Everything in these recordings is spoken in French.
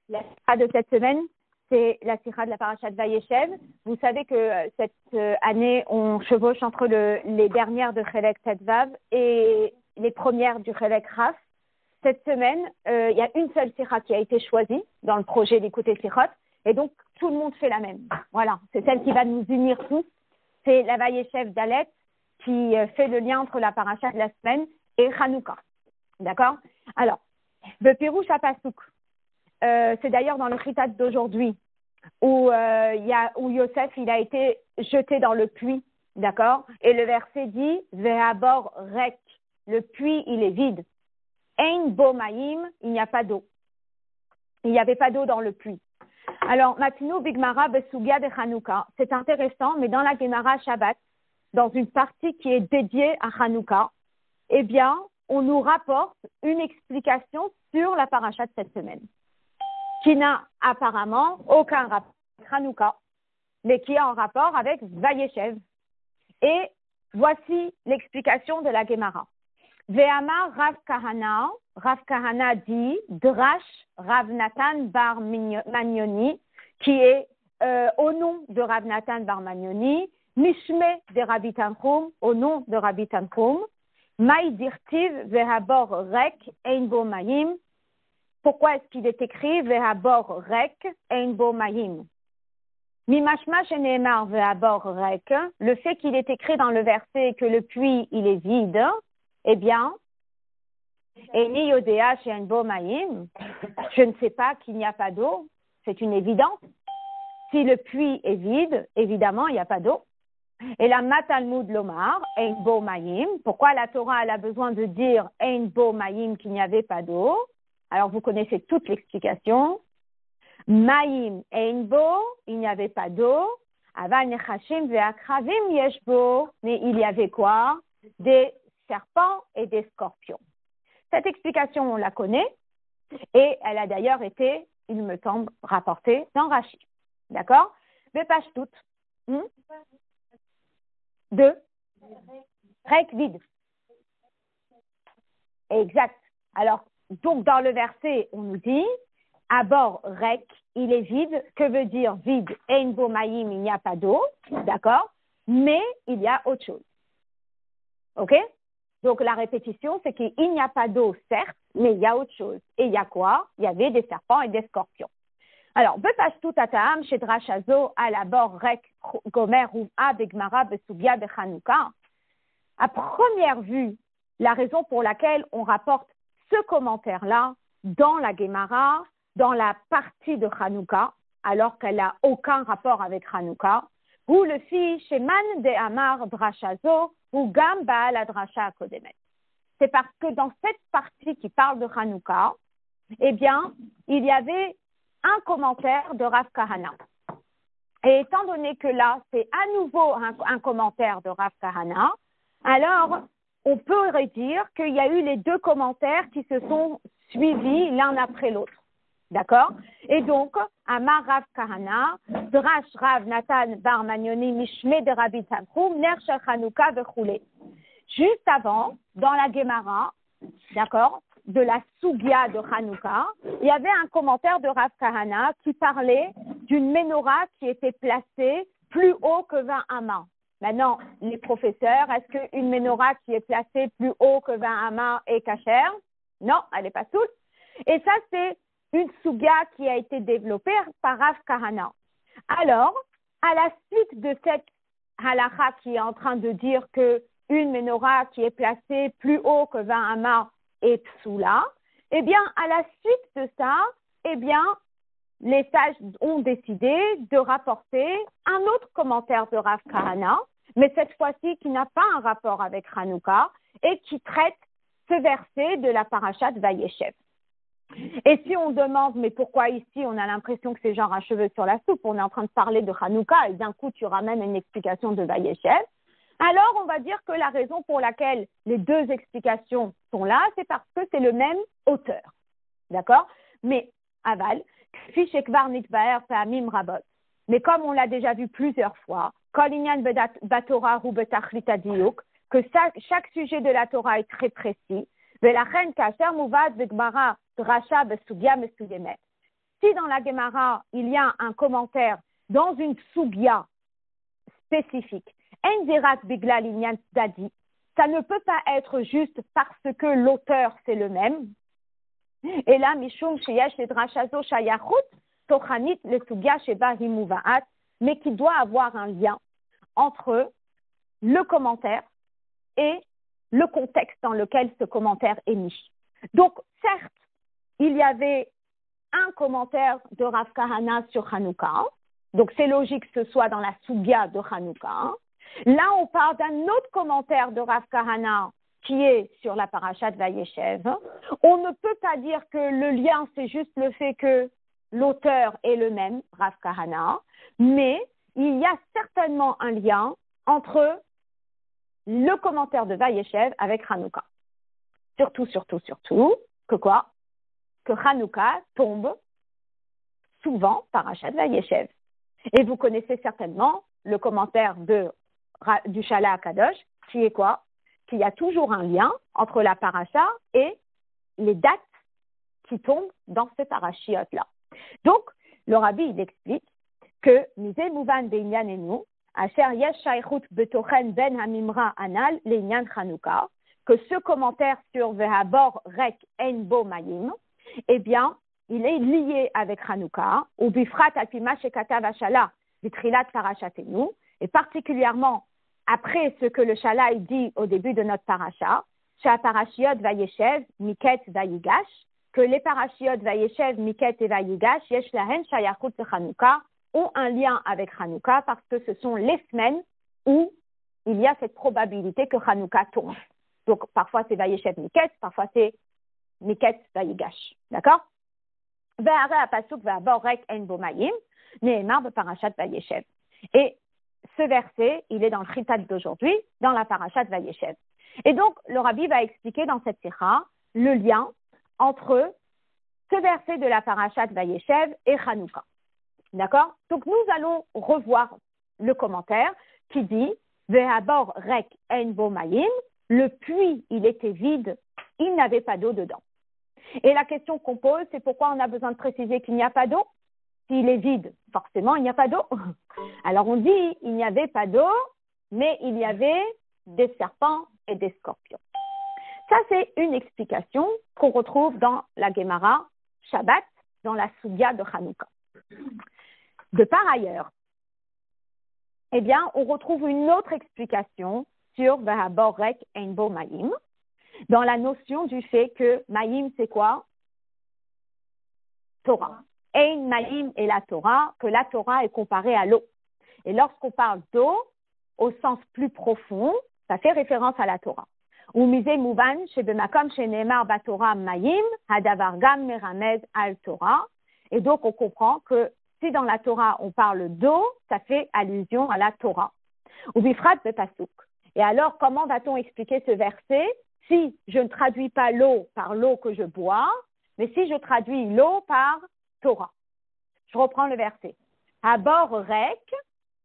La sikha de cette semaine, c'est la sikha de la parasha de Vayeshev. Vous savez que cette année, on chevauche entre les dernières de Chelek Tetvav et les premières du Chelek Raf. Cette semaine, il y a une seule sikha qui a été choisie dans le projet d'écouter Sikhot, et donc tout le monde fait la même. Voilà, c'est celle qui va nous unir tous. C'est la Vayeshev d'Alet qui fait le lien entre la parasha de la semaine et Hanouka. D'accord? Alors, le Pirouche à Passouk. C'est d'ailleurs dans le Chitat d'aujourd'hui où Yosef il a été jeté dans le puits, d'accord? Et le verset dit Vehabor rek, le puits il est vide. Ein bo maïm, il n'y a pas d'eau. Il n'y avait pas d'eau dans le puits. Alors, Matinu Bigmara Besugia de Hanouka, c'est intéressant, mais dans la Gemara Shabbat, dans une partie qui est dédiée à Hanouka, eh bien, on nous rapporte une explication sur la paracha de cette semaine, qui n'a apparemment aucun rapport avec Hanouka, mais qui est en rapport avec Vayeshev. Et voici l'explication de la Gemara. Ve'amar Rav Kahana dit, Drash Rav Natan bar Magnoni, qui est au nom de Rav Natan bar Magnoni, Mishme de Rabbi Tanchum, au nom de Rabbi Tanchum, Maï dirtiv ve'habor rek ein bo mayim. Pourquoi est-ce qu'il est écrit ve'habor rek ein bo mayim? Mimashma sheneemar ve'habor rek, le fait qu'il est écrit dans le verset que le puits il est vide, eh bien, Eni yodea she'en bo mayim, je ne sais pas qu'il n'y a pas d'eau, c'est une évidence. Si le puits est vide, évidemment, il n'y a pas d'eau. Et la Matalmud Lomar, Ein bo mayim, pourquoi la Torah elle a besoin de dire Ein bo mayim qu'il n'y avait pas d'eau? Alors vous connaissez toute l'explication. Mayim Ein bo, il n'y avait pas d'eau. Aval nechashim ve'akravim yesh bo, mais il y avait quoi? Des serpents et des scorpions. Cette explication, on la connaît, et elle a d'ailleurs été, il me semble, rapportée dans Rashi. D'accord? De page toute. De rek vide. Exact. Alors, donc dans le verset, on nous dit, à bord rek, il est vide. Que veut dire vide? Ein bo mayim, il n'y a pas d'eau. D'accord? Mais il y a autre chose. Ok? Donc la répétition, c'est qu'il n'y a pas d'eau, certes, mais il y a autre chose. Et il y a quoi? Il y avait des serpents et des scorpions. Alors, Bepashtout Ataam, chez Drashazo, à la bord rek, gomer, rouva, begmara, besugia, bechanouka. À première vue, la raison pour laquelle on rapporte ce commentaire-là dans la Gemara, dans la partie de Hanouka, alors qu'elle n'a aucun rapport avec Hanouka, ou le fit chez Man de Amar Drashazo, ou Gam Baal Adrasha Kodemet. C'est parce que dans cette partie qui parle de Hanouka, eh bien, il y avait un commentaire de Rav Kahana. Et étant donné que là, c'est à nouveau un commentaire de Rav Kahana, alors on pourrait dire qu'il y a eu les deux commentaires qui se sont suivis l'un après l'autre. D'accord? Et donc, Amar Rav Kahana, Drash Rav Natan bar Magnoni Mishme de Rabbi Tanchum, Ner Shel Hanouka vechule. Juste avant, dans la Gemara, d'accord, de la Sugia de Hanouka, il y avait un commentaire de Rav Kahana qui parlait d'une menorah qui était placée plus haut que 20 amas. Maintenant, les professeurs, est-ce qu'une menorah qui est placée plus haut que 20 amas est cachère? Non, elle n'est pas toute. Et ça, c'est une Sugia qui a été développée par Rav Kahana. Alors, à la suite de cette halakha qui est en train de dire que une menorah qui est placée plus haut que 20 amas et psoula, eh bien, à la suite de ça, eh bien, les sages ont décidé de rapporter un autre commentaire de Rav Kahana, mais cette fois-ci qui n'a pas un rapport avec Hanouka et qui traite ce verset de la paracha de Vayeshev. Et si on demande, mais pourquoi ici on a l'impression que c'est genre un cheveu sur la soupe, on est en train de parler de Hanouka et d'un coup tu ramènes une explication de Vayeshev, alors on va dire que la raison pour laquelle les deux explications sont là, c'est parce que c'est le même auteur. D'accord? Mais aval, fiche ekvar nitbaer pa'amim rabot. Mais comme on l'a déjà vu plusieurs fois, kol inyan batorah hu betachlit hadiyuk, que chaque sujet de la Torah est très précis, velachen kasher muvad begmara drasha besugia mesuyemet. si dans la Gemara, il y a un commentaire dans une sugya spécifique, Endirat Biglal Inyan Tzadi, ça ne peut pas être juste parce que l'auteur c'est le même. Et là, Mishum Sheyesh et Drashazo Shayachut, Tochanit le Sugya Sheba Himuvaat, mais qui doit avoir un lien entre le commentaire et le contexte dans lequel ce commentaire est mis. Donc, certes, il y avait un commentaire de Rav Kahana sur Hanouka, donc c'est logique que ce soit dans la Sugya de Hanouka. Là, on parle d'un autre commentaire de Rav Kahana qui est sur la Parashat Vayeshev. On ne peut pas dire que le lien, c'est juste le fait que l'auteur est le même, Rav Kahana, mais il y a certainement un lien entre le commentaire de Vayeshev avec Hanouka. Surtout, que quoi? Que Hanouka tombe souvent Parashat Vayeshev. Et vous connaissez certainement le commentaire du Shala Akadosh, qui est quoi? Qu'il y a toujours un lien entre la paracha et les dates qui tombent dans ces parachiotes-là. Donc, le Rabbi, il explique que Mizé Mouvan Beinyan Enu, Asher Yesh Shaychut Betochen Ben Hamimra Anal Leinyan Chanukah, que ce commentaire sur Vehabor Rek Einbo Mayim, eh bien, il est lié avec Hanouka, ou Bifrat Alpima Shekatav Ashala, Vitrilat Parashatenu, et particulièrement après ce que le Shala dit au début de notre paracha, Sha Parashiot Vayeshev, Miket Vayigash, que les Parashiot Vayeshev, Miket et Vayigash, Yesh Lahen Shayachut Hanouka, ont un lien avec Hanouka parce que ce sont les semaines où il y a cette probabilité que Hanouka tombe. Donc, parfois c'est Vayeshev Miket, parfois c'est Miket Vayigash. D'accord? Ve'are apasuk ve'abor rek ein bo mayim, ne'emar beparashat Vayeshev. Et ce verset, il est dans le Chitat d'aujourd'hui, dans la parashat Vayeshev. Et donc, le Rabbi va expliquer dans cette sikha le lien entre ce verset de la parashat Vayeshev et Hanouka. D'accord? Donc, nous allons revoir le commentaire qui dit Ve'abor rek ein bo mayim, le puits, il était vide, il n'avait pas d'eau dedans. Et la question qu'on pose, c'est pourquoi on a besoin de préciser qu'il n'y a pas d'eau? S'il est vide, forcément, il n'y a pas d'eau. Alors, on dit il n'y avait pas d'eau, mais il y avait des serpents et des scorpions. Ça, c'est une explication qu'on retrouve dans la Gemara Shabbat, dans la Sugya de Hanouka. De par ailleurs, eh bien, on retrouve une autre explication sur Vehabor Rek Einbo Mayim, dans la notion du fait que Mayim, c'est quoi? Torah. Ein Mayim est la Torah, que la Torah est comparée à l'eau. Et lorsqu'on parle d'eau, au sens plus profond, ça fait référence à la Torah. Ou misé mouvan, shebemakom shenemar batorah mayim, hadavar gam meramez al Torah. Et donc, on comprend que si dans la Torah, on parle d'eau, ça fait allusion à la Torah. Ou bifrat bepasuk. Et alors, comment va-t-on expliquer ce verset si je ne traduis pas l'eau par l'eau que je bois, mais si je traduis l'eau par Torah? Je reprends le verset. Habor rek,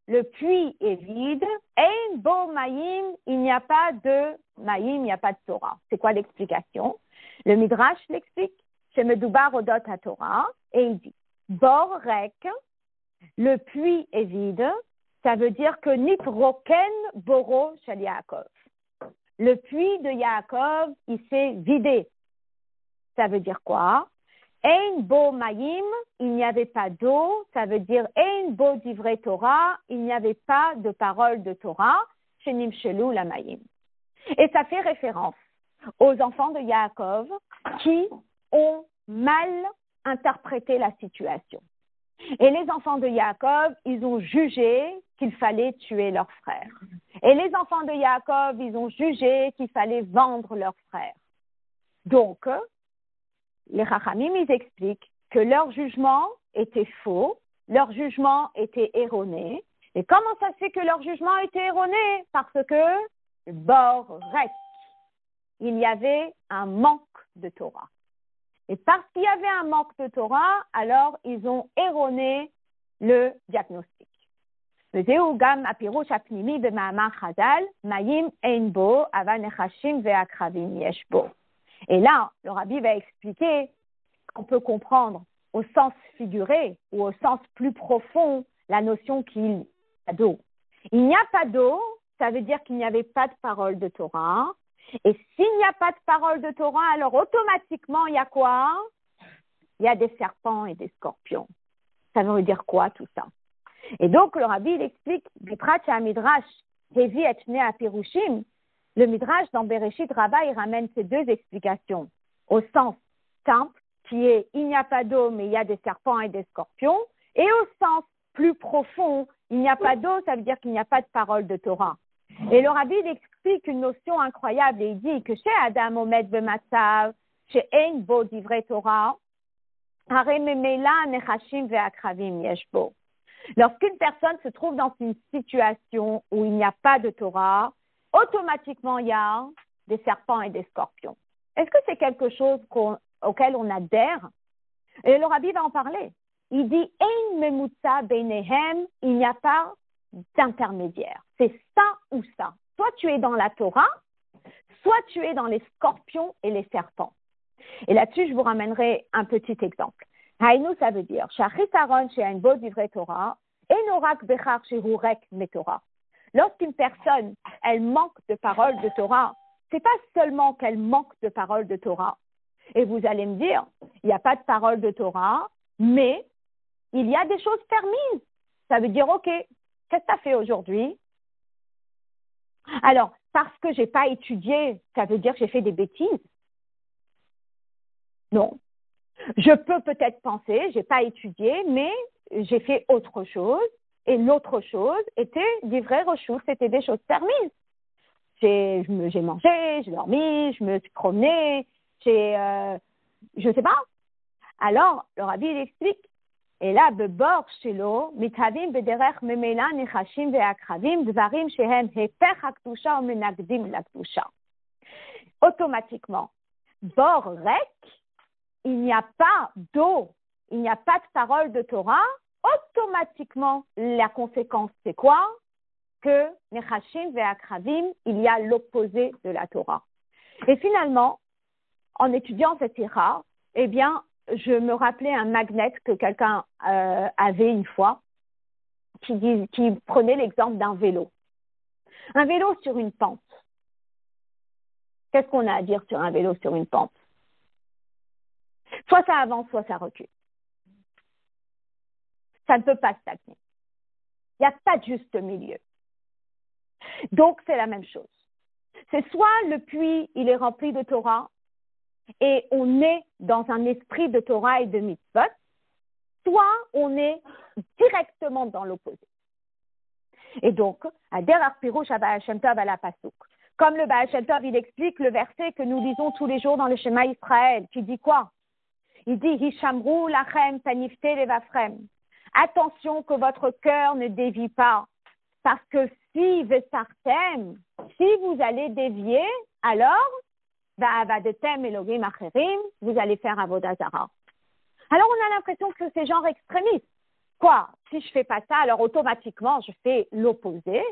le puits est vide. Ein bo mayim, il n'y a pas de mayim, il n'y a pas de Torah. C'est quoi l'explication? Le Midrash l'explique. Chez Medoubar Odot à Torah, et il dit Bor rek, le puits est vide. Ça veut dire que nitroken boro shel Yaakov. Le puits de Yaakov, il s'est vidé. Ça veut dire quoi? Ein bo mayim, il n'y avait pas d'eau. Ça veut dire ein bo divrei Torah, il n'y avait pas de parole de Torah. Shenim shelou la mayim. Et ça fait référence aux enfants de Yaakov qui ont mal interprété la situation. Et les enfants de Yaakov, ils ont jugé qu'il fallait tuer leur frère. Et les enfants de Yaakov, ils ont jugé qu'il fallait vendre leur frère. Donc, les Chachamim, ils expliquent que leur jugement était faux, leur jugement était erroné. Et comment ça se fait que leur jugement était erroné? Parce que, bor rek, il y avait un manque de Torah. Et parce qu'il y avait un manque de Torah, alors ils ont erroné le diagnostic. Et là, le Rabbi va expliquer qu'on peut comprendre au sens figuré ou au sens plus profond la notion qu'il y a d'eau. Il n'y a pas d'eau, ça veut dire qu'il n'y avait pas de parole de Torah. Et s'il n'y a pas de parole de Torah, alors automatiquement, il y a quoi? Il y a des serpents et des scorpions. Ça veut dire quoi tout ça? Et donc, le rabbi, il explique, Midrash, Hevi et Shnei Apirushim, le Midrash dans Bereshit Rabbah, il ramène ces deux explications au sens simple, qui est il n'y a pas d'eau, mais il y a des serpents et des scorpions, et au sens plus profond, il n'y a pas d'eau, ça veut dire qu'il n'y a pas de parole de Torah. Et le rabbi, il explique une notion incroyable, et il dit que chez Adam Omed Bematsav, chez Ein Bo Divrei Torah, Hare Memela Nechashim Ve'akravim Yeshbo. Lorsqu'une personne se trouve dans une situation où il n'y a pas de Torah, automatiquement il y a des serpents et des scorpions. Est-ce que c'est quelque chose auquel on adhère? Et le rabbi va en parler. Il dit Ein memutza beinehem, il n'y a pas d'intermédiaire. C'est ça ou ça. Soit tu es dans la Torah, soit tu es dans les scorpions et les serpents. Et là-dessus, je vous ramènerai un petit exemple. Haïnou, ça veut dire, lorsqu'une personne, elle manque de parole de Torah, c'est pas seulement qu'elle manque de parole de Torah. Et vous allez me dire, il n'y a pas de parole de Torah, mais il y a des choses permises. Ça veut dire, OK, qu'est-ce que tu as fait aujourd'hui? Alors, parce que j'ai pas étudié, ça veut dire que j'ai fait des bêtises? Non. Je peux peut-être penser, j'ai pas étudié, mais j'ai fait autre chose, et l'autre chose était des vrais rechous, c'était des choses permises. J'ai mangé, j'ai dormi, je me suis promenée, je sais pas. Alors, le rabbi il explique, et là, bebor shelo, mithavim bederech memela nechashim ve'akravim, dvarim shehem hepech hakdusha ou menagdim lakdusha. Automatiquement, bor rek, il n'y a pas d'eau, il n'y a pas de parole de Torah, automatiquement, la conséquence, c'est quoi? Que Nechashim ve'akravim, il y a l'opposé de la Torah. Et finalement, en étudiant cette ira, eh bien, je me rappelais un magnet que quelqu'un avait une fois, qui prenait l'exemple d'un vélo. Un vélo sur une pente. Qu'est-ce qu'on a à dire sur un vélo sur une pente? Soit ça avance, soit ça recule. Ça ne peut pas stagner. Il n'y a pas de juste milieu. Donc, c'est la même chose. C'est soit le puits, il est rempli de Torah, et on est dans un esprit de Torah et de mitzvot, soit on est directement dans l'opposé. Et donc, comme le Baal Shem Tov, il explique le verset que nous lisons tous les jours dans le Shema Israël, qui dit quoi? Il dit Hishamru lachem tanifte levafrem. Attention que votre cœur ne dévie pas, parce que si vesartem, si vous allez dévier, alors va'avadetem Elohim acherim, vous allez faire avodah zara. Alors on a l'impression que c'est genre extrémiste. Quoi? Si je fais pas ça, alors automatiquement je fais l'opposé.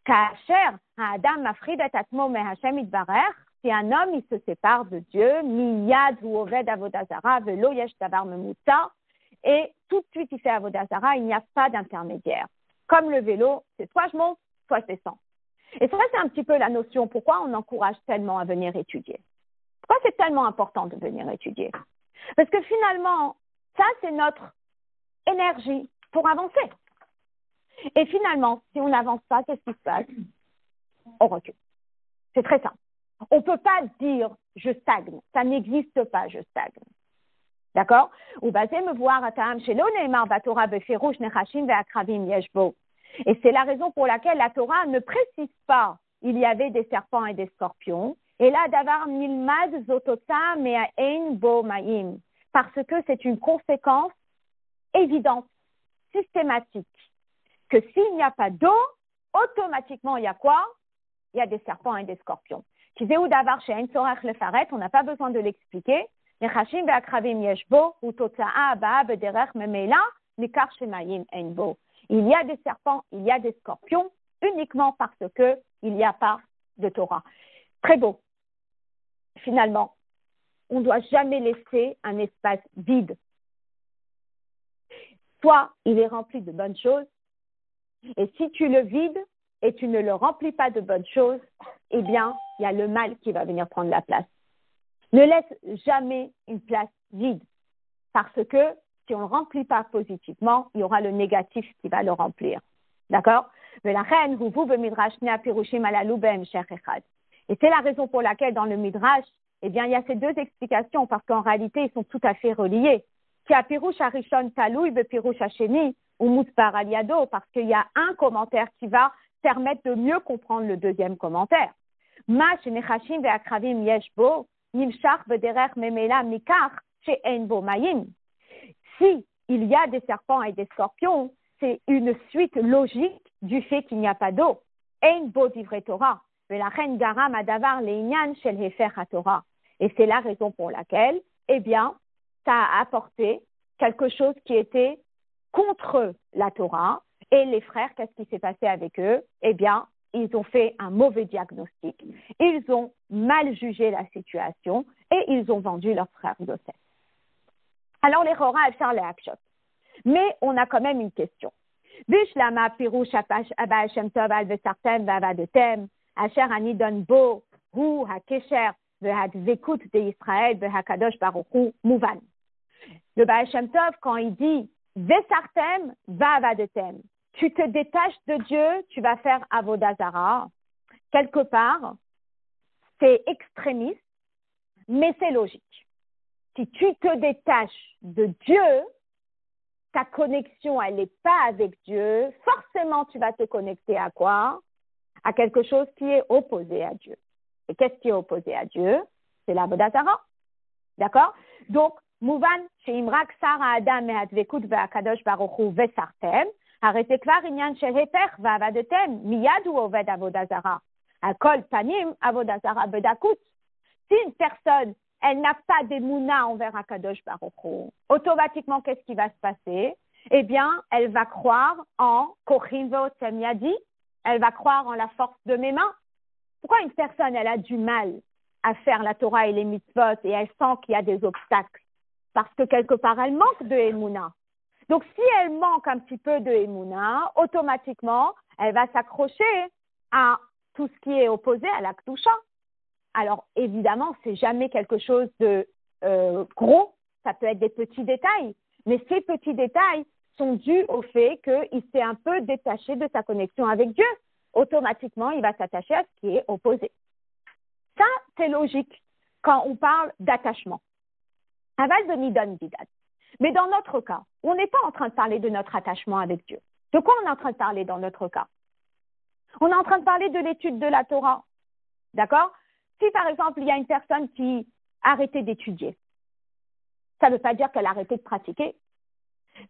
Kacher Adam mafrid et atmo me Hashem itbarech. Si un homme il se sépare de Dieu, miyad hu oved avodah zara velo yesh davar memutza, et tout de suite il fait avodah zara, il n'y a pas d'intermédiaire. Comme le vélo, c'est soit je monte, soit je descends. Et ça, c'est un petit peu la notion. Pourquoi on encourage tellement à venir étudier? Pourquoi c'est tellement important de venir étudier? Parce que finalement, ça, c'est notre énergie pour avancer. Et finalement, si on n'avance pas, qu'est-ce qui se passe? On recule. C'est très simple. On ne peut pas dire « je stagne ». Ça n'existe pas, je stagne. D'accord? Et c'est la raison pour laquelle la Torah ne précise pas il y avait des serpents et des scorpions. Et là, davar nilmad zotota me'ain bo ma'im. Parce que c'est une conséquence évidente, systématique, que s'il n'y a pas d'eau, automatiquement, il y a quoi? Il y a des serpents et des scorpions. On n'a pas besoin de l'expliquer. Il y a des serpents, il y a des scorpions, uniquement parce que il n'y a pas de Torah. Très beau. Finalement, on ne doit jamais laisser un espace vide. soit il est rempli de bonnes choses, et si tu le vides et tu ne le remplis pas de bonnes choses, eh bien, il y a le mal qui va venir prendre la place. Ne laisse jamais une place vide, parce que si on ne le remplit pas positivement, il y aura le négatif qui va le remplir. D'accord? Et c'est la raison pour laquelle dans le Midrash, eh bien, il y a ces deux explications, parce qu'en réalité, ils sont tout à fait reliés. Parce qu'il y a un commentaire qui va permettre de mieux comprendre le deuxième commentaire. Si il y a des serpents et des scorpions, c'est une suite logique du fait qu'il n'y a pas d'eau. Et c'est la raison pour laquelle, eh bien, ça a apporté quelque chose qui était contre la Torah. Et les frères, qu'est-ce qui s'est passé avec eux? Eh bien, ils ont fait un mauvais diagnostic. Ils ont mal jugé la situation et ils ont vendu leur frère Yosef. Alors, les Chora, elles sont les Akshot. Mais on a quand même une question. Bishlama pirouche Abba Hashem Tov al vesartem vavadetem, asher anidon bo, hu hakesher vehadvekut de Israël vehakadosh baruch hu mouvan. Le Baal Shem Tov, quand il dit vesartem vavadetem, tu te détaches de Dieu, tu vas faire avodah zara. Quelque part, c'est extrémiste, mais c'est logique. Si tu te détaches de Dieu, ta connexion, elle n'est pas avec Dieu, forcément tu vas te connecter à quoi? À quelque chose qui est opposé à Dieu. Et qu'est-ce qui est opposé à Dieu? C'est l'avodah zara. D'accord? Donc, mouvan, chez Imrak, Sara, Adam, et Advekut, Kadosh, Baruchu, Vesartem, arrêtez kvar, Inyan, Sheheper, Vavadetem, Miyad ou Oved avodah zara. Akol, Panim, avodah zara, Bedakut. Si une personne, elle n'a pas d'émouna envers Akadosh Baruch Hu, automatiquement, qu'est-ce qui va se passer? Eh bien, elle va croire en Kochim Ve'otzem Yadi, elle va croire en la force de mes mains. Pourquoi une personne, elle a du mal à faire la Torah et les mitzvot et elle sent qu'il y a des obstacles? Parce que quelque part, elle manque de émouna. Donc, si elle manque un petit peu de émouna, automatiquement, elle va s'accrocher à tout ce qui est opposé à la Kedusha. Alors, évidemment, c'est jamais quelque chose de gros, ça peut être des petits détails, mais ces petits détails sont dus au fait qu'il s'est un peu détaché de sa connexion avec Dieu. Automatiquement, il va s'attacher à ce qui est opposé. Ça, c'est logique quand on parle d'attachement. Aval de Nidon Bidad. Mais dans notre cas, on n'est pas en train de parler de notre attachement avec Dieu. De quoi on est en train de parler dans notre cas? On est en train de parler de l'étude de la Torah. D'accord? Si, par exemple, il y a une personne qui a arrêté d'étudier, ça ne veut pas dire qu'elle a arrêté de pratiquer.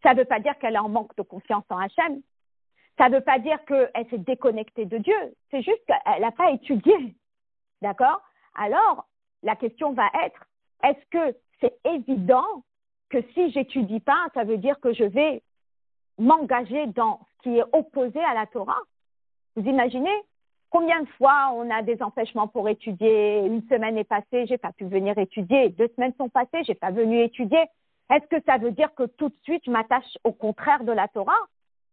Ça ne veut pas dire qu'elle est en manque de confiance en Hachem. Ça ne veut pas dire qu'elle s'est déconnectée de Dieu. C'est juste qu'elle n'a pas étudié. D'accord? Alors, la question va être, est-ce que c'est évident que si j'étudie pas, ça veut dire que je vais m'engager dans ce qui est opposé à la Torah? Vous imaginez? Combien de fois on a des empêchements pour étudier? Une semaine est passée, j'ai pas pu venir étudier. 2 semaines sont passées, j'ai pas venu étudier. Est-ce que ça veut dire que tout de suite je m'attache au contraire de la Torah?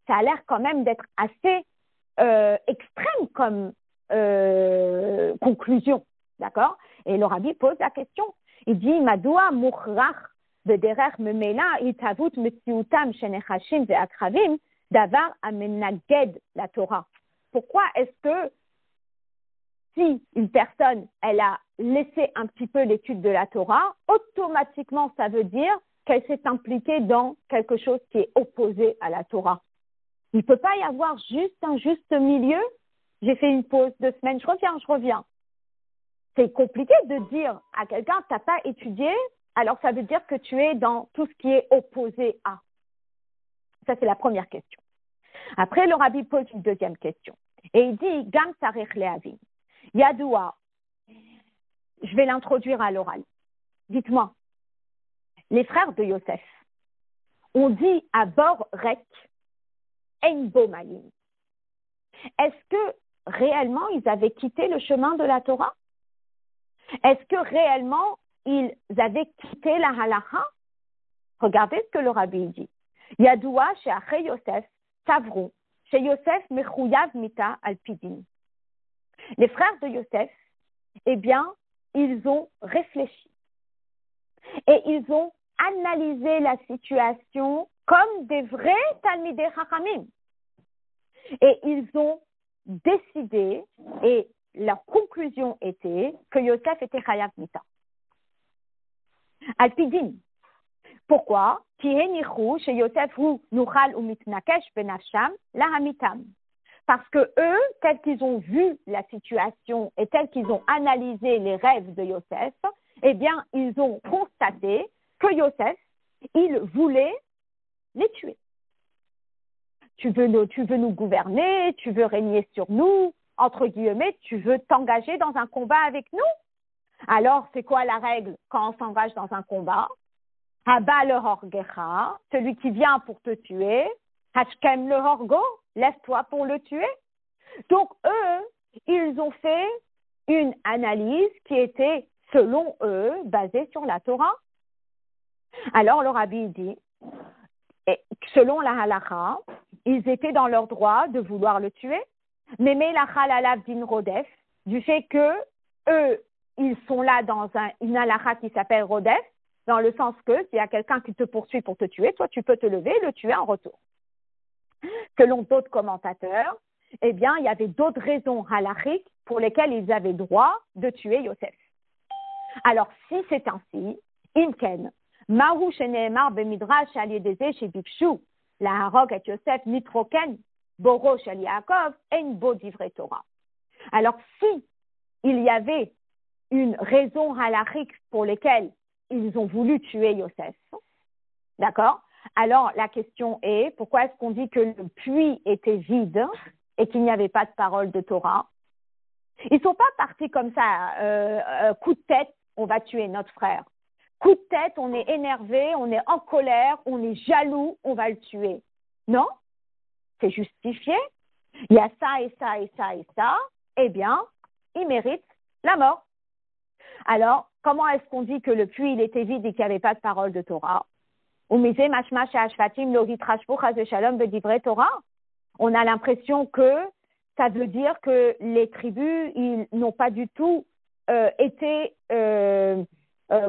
Ça a l'air quand même d'être assez extrême comme conclusion, d'accord? Et le rabbi pose la question. Il dit Madoua mukhrach bederech memela itavut metziutam shenechashim ve'akravim davar amenaged la Torah. Pourquoi est-ce que si une personne, elle a laissé un petit peu l'étude de la Torah, automatiquement, ça veut dire qu'elle s'est impliquée dans quelque chose qui est opposé à la Torah. Il ne peut pas y avoir juste un juste milieu. J'ai fait une pause 2 semaines, je reviens. C'est compliqué de dire à quelqu'un, tu n'as pas étudié, alors ça veut dire que tu es dans tout ce qui est opposé à. Ça, c'est la première question. Après, le rabbi pose une deuxième question. Et il dit, Gam Sarech Leavin. Yadoua, je vais l'introduire à l'oral. Dites-moi, les frères de Yosef ont dit à bord Rek, Ein Bo Mayim. Est-ce que réellement ils avaient quitté le chemin de la Torah? Est-ce que réellement ils avaient quitté la halacha? Regardez ce que le rabbi dit. Yadoua chez Achei Yosef, Savron, chez Yosef Mechouyav Mita Alpidin. Les frères de Yosef, eh bien, ils ont réfléchi et ils ont analysé la situation comme des vrais Talmidei Chachamim. Et ils ont décidé, et leur conclusion était que Yosef était Chayav Mita. Alpidin. Pourquoi? Parce que eux, tels qu'ils ont vu la situation et tels qu'ils ont analysé les rêves de Yosef, eh bien, ils ont constaté que Yosef, il voulait les tuer. Tu veux nous gouverner, tu veux régner sur nous, entre guillemets, tu veux t'engager dans un combat avec nous? Alors, c'est quoi la règle quand on s'engage dans un combat? Haba le horgecha, celui qui vient pour te tuer. Hashkem le horgo, laisse-toi pour le tuer. Donc, eux, ils ont fait une analyse qui était, selon eux, basée sur la Torah. Alors, le rabbi dit, selon la halakha, ils étaient dans leur droit de vouloir le tuer, mais melachal alav din rodef, du fait que eux, ils sont là dans une halakha qui s'appelle rodef, dans le sens que s'il y a quelqu'un qui te poursuit pour te tuer, toi tu peux te lever et le tuer en retour. Selon d'autres commentateurs, eh bien, il y avait d'autres raisons halachiques pour lesquelles ils avaient droit de tuer Yosef. Alors, si c'est ainsi, imken, mahu sheneemar bemidrash al yedeze shebipshu, la harok et Yosef nitroken, boro shel Yaakov, en bo divrei Torah. Alors, si il y avait une raison halachique pour lesquelles ils ont voulu tuer Yosef, d'accord? Alors, la question est, pourquoi est-ce qu'on dit que le puits était vide et qu'il n'y avait pas de parole de Torah? Ils ne sont pas partis comme ça, coup de tête, on va tuer notre frère. Coup de tête, on est énervé, on est en colère, on est jaloux, on va le tuer. Non, c'est justifié. Il y a ça et ça et ça et ça. Eh bien, il mérite la mort. Alors, comment est-ce qu'on dit que le puits il était vide et qu'il n'y avait pas de parole de Torah? On a l'impression que ça veut dire que les tribus, ils n'ont pas du tout été,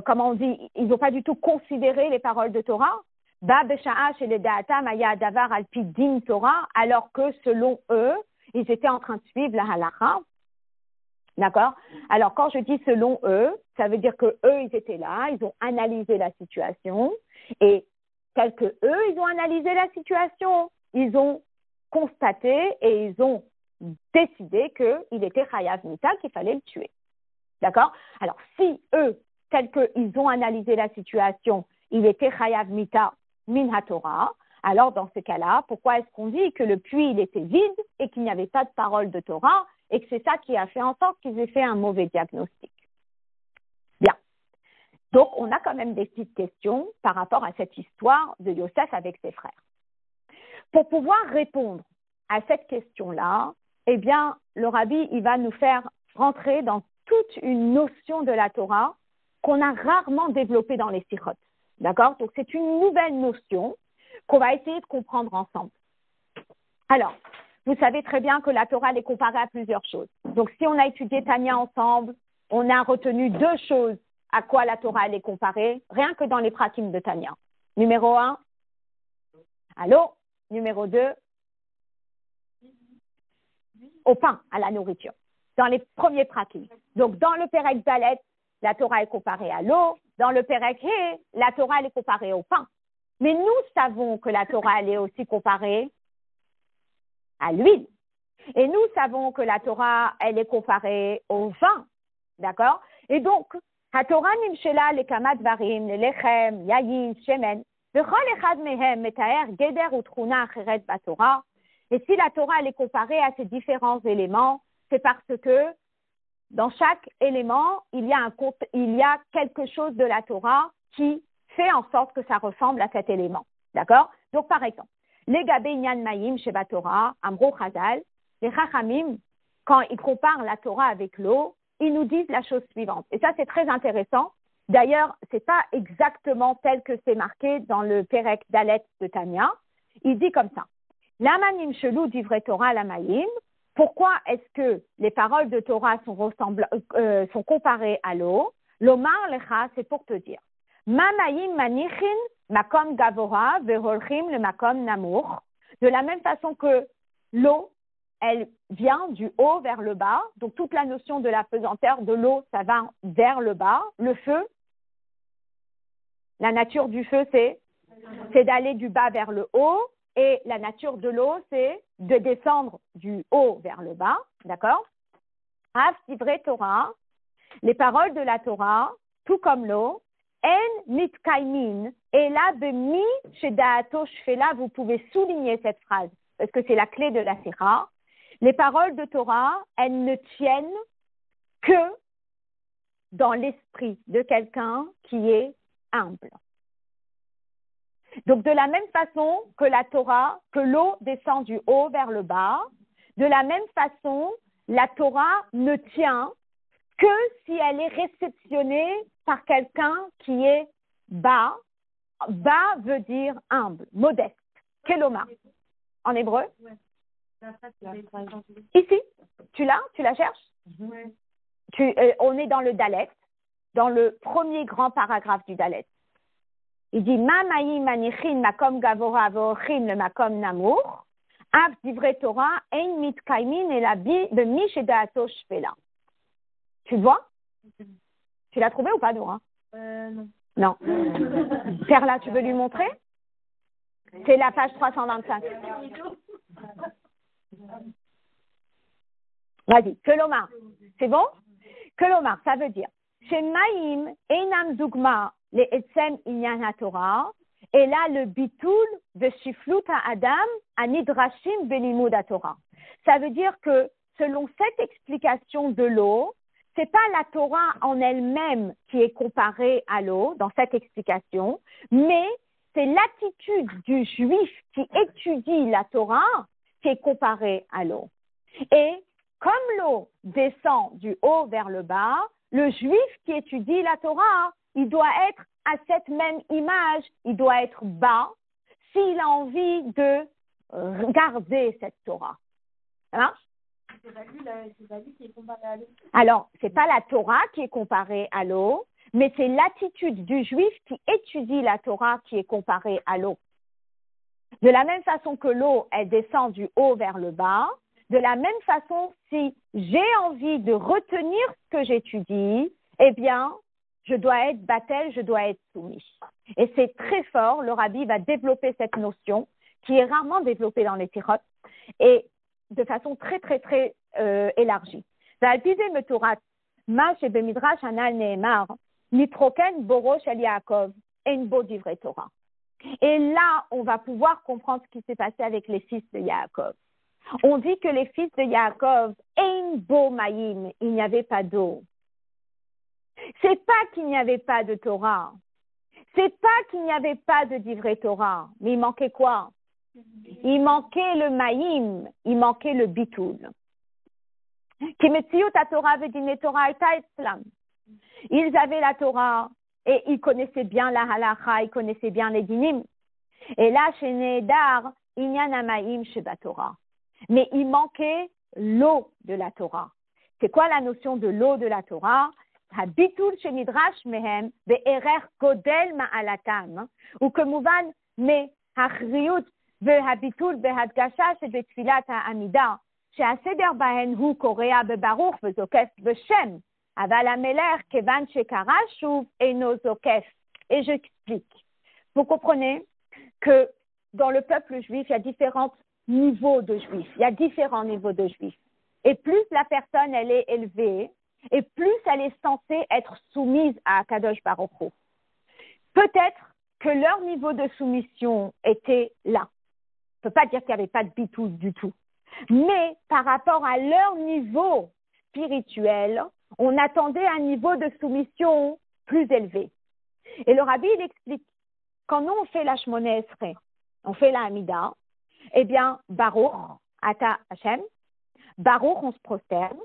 comment on dit, ils n'ont pas du tout considéré les paroles de Torah. Alors que selon eux, ils étaient en train de suivre la halakha. D'accord? Alors, quand je dis selon eux, ça veut dire que eux, ils étaient là, ils ont analysé la situation et tel que eux, ils ont analysé la situation, ils ont constaté et ils ont décidé qu'il était Chayav Mita, qu'il fallait le tuer. D'accord? Alors, si eux, tels qu'ils ont analysé la situation, il était Chayav Mita min HaTorah, alors dans ce cas-là, pourquoi est-ce qu'on dit que le puits, il était vide et qu'il n'y avait pas de parole de Torah et que c'est ça qui a fait en sorte qu'ils aient fait un mauvais diagnostic? Bien. Donc, on a quand même des petites questions par rapport à cette histoire de Yosef avec ses frères. Pour pouvoir répondre à cette question-là, eh bien, le rabbi, il va nous faire rentrer dans toute une notion de la Torah qu'on a rarement développée dans les sikhot. D'accord? Donc, c'est une nouvelle notion qu'on va essayer de comprendre ensemble. Alors, vous savez très bien que la Torah elle est comparée à plusieurs choses. Donc, si on a étudié Tanya ensemble, on a retenu deux choses à quoi la Torah elle est comparée, rien que dans les prakim de Tanya. Numéro 1, allô? Numéro 2, au pain, à la nourriture, dans les premiers prakim. Donc, dans le Perek Dalet, la Torah est comparée à l'eau. Dans le Perek He, la Torah elle est comparée au pain. Mais nous savons que la Torah elle est aussi comparée à l'huile. Et nous savons que la Torah, elle est comparée au vin. D'accord? Et donc, la Torah nimshela le kamat varim, le lechem, yayin, shemen, vechol echad mehem metaer geder utruna acheret batorah. Et si la Torah, elle est comparée à ces différents éléments, c'est parce que dans chaque élément, il y a quelque chose de la Torah qui fait en sorte que ça ressemble à cet élément. D'accord? Donc, par exemple, les Gabé Inyan Mayim Sheba Torah, Amro Chazal, les Chachamim, quand ils comparent la Torah avec l'eau, ils nous disent la chose suivante. Et ça, c'est très intéressant D'ailleurs, ce n'est pas exactement tel que c'est marqué dans le Perek Dalet de Tanya. Il dit comme ça. L'amanim chelou divrei Torah l'amaim. Pourquoi est-ce que les paroles de Torah sont comparées à l'eau? L'omar lecha, c'est pour te dire. Mamayim manichin makom gavora veholchim le makom namour. De la même façon que l'eau, elle vient du haut vers le bas. Donc, toute la notion de la pesanteur de l'eau, ça va vers le bas. Le feu, la nature du feu, c'est d'aller du bas vers le haut. Et la nature de l'eau, c'est de descendre du haut vers le bas. D'accord? Av divrei Torah, les paroles de la Torah, tout comme l'eau, en mitkaimin, et là, bemi shedaato shfela, vous pouvez souligner cette phrase, parce que c'est la clé de la Sira. Les paroles de Torah, elles ne tiennent que dans l'esprit de quelqu'un qui est humble. Donc, de la même façon que la Torah, que l'eau descend du haut vers le bas, de la même façon, la Torah ne tient que si elle est réceptionnée par quelqu'un qui est bas. Bas veut dire humble, modeste. Keloma, en hébreu. Ici, tu la cherches? On est dans le Dalet, dans le premier grand paragraphe du Dalet. Il dit Mamayi manichin makom gavora veochin le makom namour. Av divrei Torah ein mitkaimin et la bi de mishedaato shfela. Tu le vois? Tu l'as trouvé ou pas, Dora? Non. Non. Perla, tu veux lui montrer? C'est la page 325. Vas-y, Kelomar. C'est bon? Kelomar, ça veut dire Shemaim einam dugma le etzem inyan haTorah. Et là, le bitul de shiflut ha'adam anidrashim belimud haTorah. Ça veut dire que selon cette explication de l'eau, c'est pas la Torah en elle-même qui est comparée à l'eau dans cette explication, mais c'est l'attitude du juif qui étudie la Torah qui est comparée à l'eau. Et comme l'eau descend du haut vers le bas, le juif qui étudie la Torah, il doit être à cette même image, il doit être bas s'il a envie de regarder cette Torah. Ça marche? C'est pas lui qui est comparé à l'eau. Alors, c'est pas la Torah qui est comparée à l'eau, mais c'est l'attitude du juif qui étudie la Torah qui est comparée à l'eau. De la même façon que l'eau, elle descend du haut vers le bas, de la même façon, si j'ai envie de retenir ce que j'étudie, eh bien, je dois être battel, je dois être soumis. Et c'est très fort, le rabbi va développer cette notion qui est rarement développée dans les tirot et de façon très, très, très élargie. Zalpize metorat, ma shebemidrash anal neemar, nitroken borosh al Yaakov, en bo divrei Torah. Et là, on va pouvoir comprendre ce qui s'est passé avec les fils de Yaakov. On dit que les fils de Yaakov, ein bo maïm, il n'y avait pas d'eau. C'est pas qu'il n'y avait pas de Torah. C'est pas qu'il n'y avait pas de divrei Torah. Mais il manquait quoi? Il manquait le maïm, il manquait le bitul. Ils avaient la Torah et ils connaissaient bien la halacha, ils connaissaient bien les dinim. Et là, chez Nehedar, inyan hamaim sheba Torah. Mais il manquait l'eau de la Torah. C'est quoi la notion de l'eau de la Torah? Habitul shenidrash mehem be'erer godel ma'alatam. Ou que mouvan me hachriyut והביטול בהדגשה שבתפילת העמידה, שהסדר בהן הוא קורא בברוך וזוקף בשם, אבל המלך כיוון שקרא שוב אינו זוקף. Et j'explique. Vous comprenez que dans le peuple juif, il y a différents niveaux de juifs. Il y a différents niveaux de juifs. Et plus la personne, elle est élevée, et plus elle est censée être soumise à Kadosh Baruch Hu. Peut-être que leur niveau de soumission était là. On ne peut pas dire qu'il n'y avait pas de bitul du tout. Mais par rapport à leur niveau spirituel, on attendait un niveau de soumission plus élevé. Et le rabbi, il explique, quand nous on fait la Shmoneh Esrei, on fait la Hamida, eh bien, Baruch, Ata Hashem, Baruch, on se prosterne,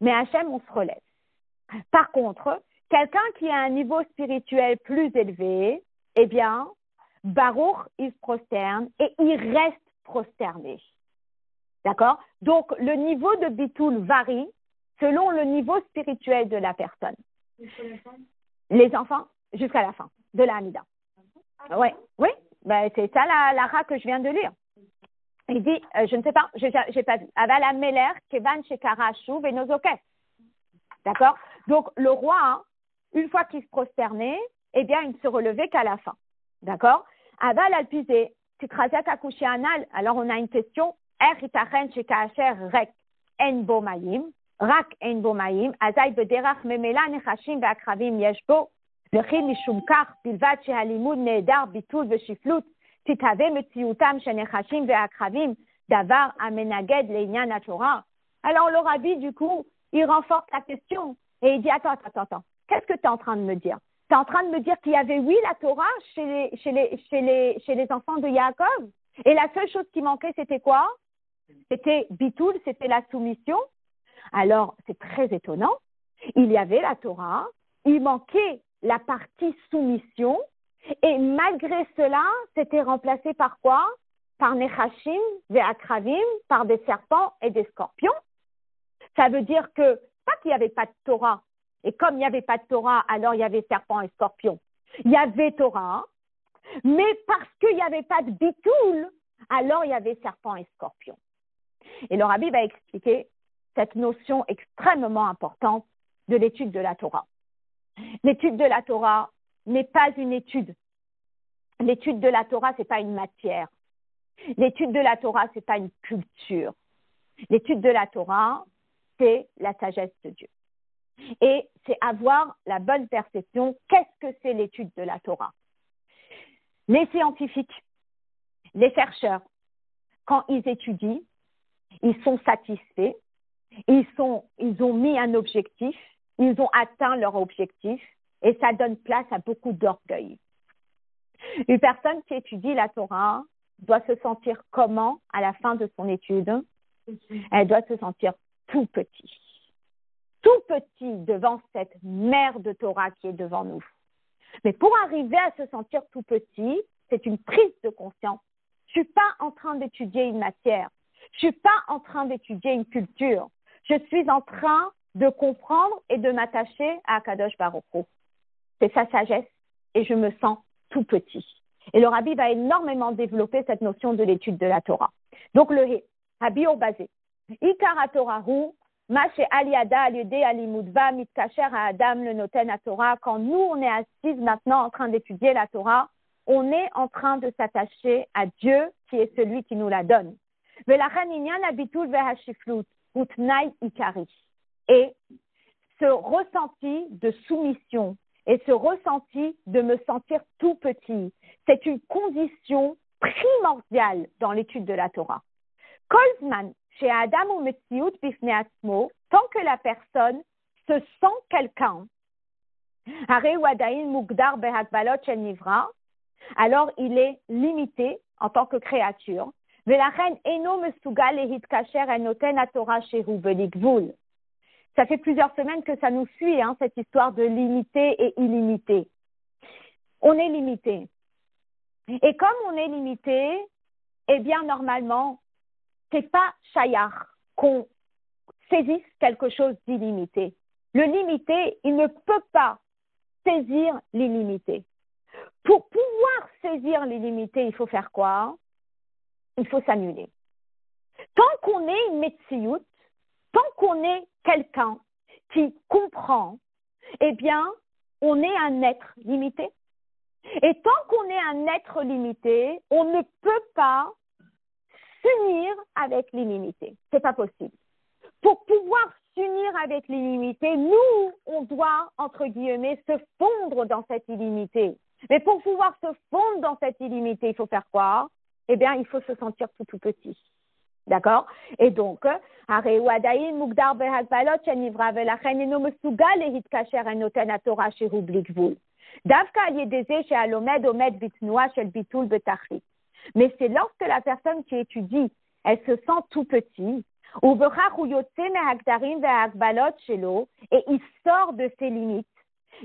mais Hashem, on se relève. Par contre, Quelqu'un qui a un niveau spirituel plus élevé, eh bien, Baruch, il se prosterne et il reste prosterné. D'accord? Donc, le niveau de Bitoul varie selon le niveau spirituel de la personne. Les enfants, jusqu'à la fin de la Hamida. Ouais, oui, ben, c'est ça la ra que je viens de lire. Il dit, je ne sais pas, j'ai pas vu. Aval Meler, Kevan Shekara Shuv et Nozokef. D'accord? Donc, le roi, hein, une fois qu'il se prosternait, eh bien, il ne se relevait qu'à la fin. D'accord? Aval Alpizé, Tikrazak Akushi Anal. Alors, on a une question. Er itachen shekaasher rek en bo mayim, rak en bo mayim, azay bederach memela nechashim ve'akravim yesh bo, וכי משום כך, בלבד שהלימוד נהדר ביטול ושפלות, תתהווה מציאותם של נחשים ועקרבים, דבר המנגד לעניין התורה. Alors le rabbi, du coup, il renforce la question et il dit, attends, qu'est-ce que tu es en train de me dire? Tu es en train de me dire qu'il y avait, oui, la Torah chez les enfants de Yaakov, et la seule chose qui manquait, c'était quoi? C'était Bitoul, c'était la soumission. Alors, c'est très étonnant. Il y avait la Torah, il manquait la partie soumission, et malgré cela, c'était remplacé par quoi? Par Nechashim, Ve'akravim, par des serpents et des scorpions. Ça veut dire que, pas qu'il n'y avait pas de Torah, et comme il n'y avait pas de Torah, alors il y avait serpents et scorpions. Il y avait Torah, mais parce qu'il n'y avait pas de Bitoul, alors il y avait serpents et scorpions. Et le rabbi va expliquer cette notion extrêmement importante de l'étude de la Torah. L'étude de la Torah n'est pas une étude. L'étude de la Torah, ce n'est pas une matière. L'étude de la Torah, ce n'est pas une culture. L'étude de la Torah, c'est la sagesse de Dieu. Et c'est avoir la bonne perception. Qu'est-ce que c'est l'étude de la Torah? Les scientifiques, les chercheurs, quand ils étudient, ils sont satisfaits, ils ont mis un objectif, ils ont atteint leur objectif et ça donne place à beaucoup d'orgueil. Une personne qui étudie la Torah doit se sentir comment à la fin de son étude? Elle doit se sentir tout petit. Tout petit devant cette mer de Torah qui est devant nous. Mais pour arriver à se sentir tout petit, c'est une prise de conscience. Je ne suis pas en train d'étudier une matière. Je ne suis pas en train d'étudier une culture. Je suis en train de comprendre et de m'attacher à Kadosh Baruch Hu. C'est sa sagesse et je me sens tout petit. Et le rabbi va énormément développer cette notion de l'étude de la Torah. Donc le rabbi basé. Ikar Torah hu, ma she aliada aliede alimudva mitkacher à Adam le noten à Torah. Quand nous on est assises maintenant en train d'étudier la Torah, on est en train de s'attacher à Dieu qui est celui qui nous la donne. Velachan inyan habitul vehashiflut utnai ikari. Et ce ressenti de soumission et ce ressenti de me sentir tout petit, c'est une condition primordiale dans l'étude de la Torah. Kolzman, chez Adam ou Metziut bifnei atzmo, tant que la personne se sent quelqu'un, Harei wadain mugdar behagbalot shel nivra, alors il est limité en tant que créature. Velachem eno mesugal lehitkacher el noten haTorah shehu beligvul. Ça fait plusieurs semaines que ça nous suit, cette histoire de limité et illimité. On est limité. Et comme on est limité, eh bien, normalement, c'est pas shayar qu'on saisisse quelque chose d'illimité. Le limité, il ne peut pas saisir l'illimité. Pour pouvoir saisir l'illimité, il faut faire quoi? Il faut s'annuler. Tant qu'on est une metsiout, tant qu'on est quelqu'un qui comprend, eh bien, on est un être limité. Et tant qu'on est un être limité, on ne peut pas s'unir avec l'illimité. C'est pas possible. Pour pouvoir s'unir avec l'illimité, nous, on doit, entre guillemets, se fondre dans cette illimité. Mais pour pouvoir se fondre dans cette illimité, il faut faire quoi? Eh bien, il faut se sentir tout petit. D'accord? Et donc, הרי הוא עדיין מוגדר בהגבלות שנברא ולכן אינו מסוגל להתקשר אל נותן התורה שהוא בלי גבול. דווקא על ידי זה שהלומד עומד בתנועה של ביטול בתכלית. Mais c'est lorsque la personne qui étudie, elle se sent tout petit, ובכך הוא יוצא מההגדרים וההגבלות שלו, et il sort de ses limites,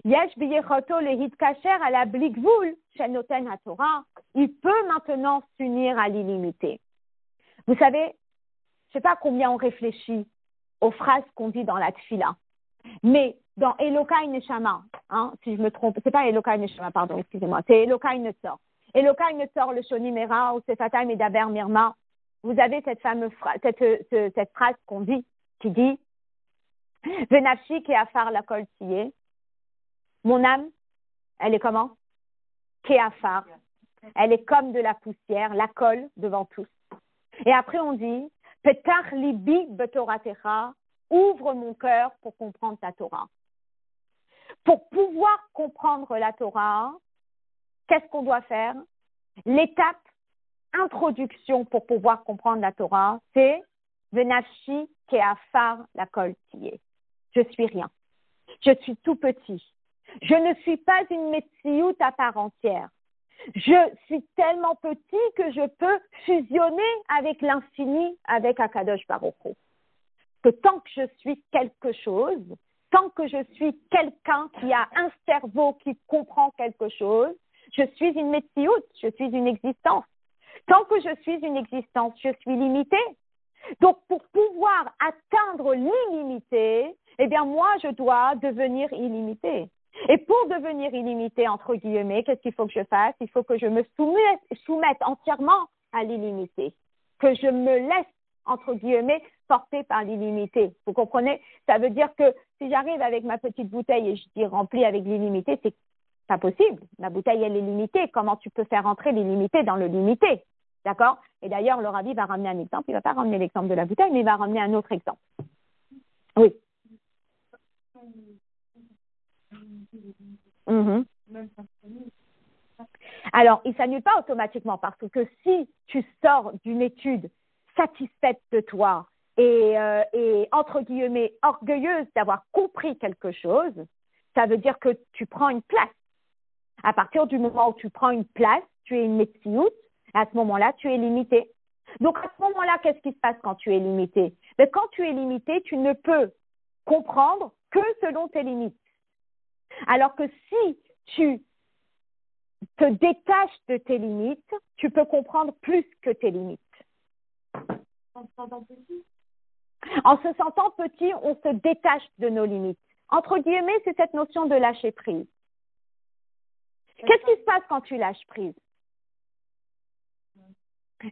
Yesh biyechoto lehit kacher à la blikvoul, shenoten haTorah. Il peut maintenant s'unir à l'illimité. Vous savez, je ne sais pas combien on réfléchit aux phrases qu'on dit dans la tfila, mais dans Elokai Neshama, si je me trompe, c'est pas Elokai Neshama, pardon, excusez-moi, c'est Elokai Netzor. Elokai Netzor, le Shonimera, ou Sefatai Medaber Mirma, vous avez cette fameuse phrase, cette phrase qu'on dit, qui dit Venafshi Keafar la kol tiyeh. Mon âme, elle est comment? Keafar. Elle est comme de la poussière, la colle devant tous. Et après on dit Petach libi betoratecha, ouvre mon cœur pour comprendre ta Torah. Pour pouvoir comprendre la Torah, qu'est-ce qu'on doit faire? L'étape introduction pour pouvoir comprendre la Torah, c'est Venafshi keafar la kol tiyeh. Je suis rien. Je suis tout petit. Je ne suis pas une metsiout à part entière. Je suis tellement petit que je peux fusionner avec l'infini, avec Akadosh Baruch Hu. Que tant que je suis quelque chose, tant que je suis quelqu'un qui a un cerveau qui comprend quelque chose, je suis une metsiout, je suis une existence. Tant que je suis une existence, je suis limitée. Donc, pour pouvoir atteindre l'illimité, eh bien, moi, je dois devenir illimité. Et pour devenir illimité, entre guillemets, qu'est-ce qu'il faut que je fasse? Il faut que je me soumette entièrement à l'illimité. Que je me laisse, entre guillemets, porter par l'illimité. Vous comprenez? Ça veut dire que si j'arrive avec ma petite bouteille et je dis remplie avec l'illimité, c'est pas possible. La bouteille, elle est limitée. Comment tu peux faire entrer l'illimité dans le limité? D'accord? Et d'ailleurs, le rabbi va ramener un exemple. Il ne va pas ramener l'exemple de la bouteille, mais il va ramener un autre exemple. Oui. Mm-hmm. Alors, il ne s'annule pas automatiquement parce que si tu sors d'une étude satisfaite de toi et entre guillemets, orgueilleuse d'avoir compris quelque chose, ça veut dire que tu prends une place. À partir du moment où tu prends une place, tu es une metsiout. À ce moment-là, tu es limité. Donc, à ce moment-là, qu'est-ce qui se passe quand tu es limité? Mais quand tu es limité, tu ne peux comprendre que selon tes limites. Alors que si tu te détaches de tes limites, tu peux comprendre plus que tes limites. En se sentant petit? En se sentant petit, on se détache de nos limites. Entre guillemets, c'est cette notion de lâcher prise. Qu'est-ce qui se passe quand tu lâches prise?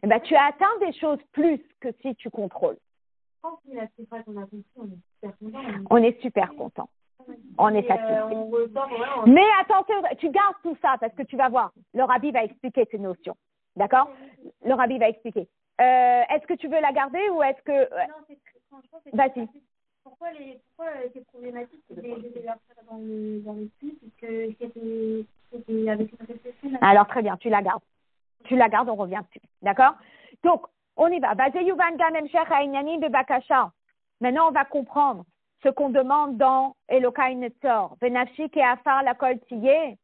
Eh ben, tu atteins des choses plus que si tu contrôles. Quand il a fait ça qu'on a compris, on est super content. On est super content. On est satisfait. On ressort, voilà, Mais attention, tu gardes tout ça parce que tu vas voir. Le rabbi va expliquer ces notions. D'accord? Le rabbi va expliquer. Est-ce que tu veux la garder ou est-ce que... Non, c'est franchement, c'est Vas-y. Pourquoi c'est problématique de les faire dans le site? Parce que c'était avec une réflexion. Alors, très bien, tu la gardes. Tu la gardes, on revient dessus. D'accord? Donc, on y va. Maintenant, on va comprendre ce qu'on demande dans Elokai Netzor. Venafshi keafar la kol tiyeh,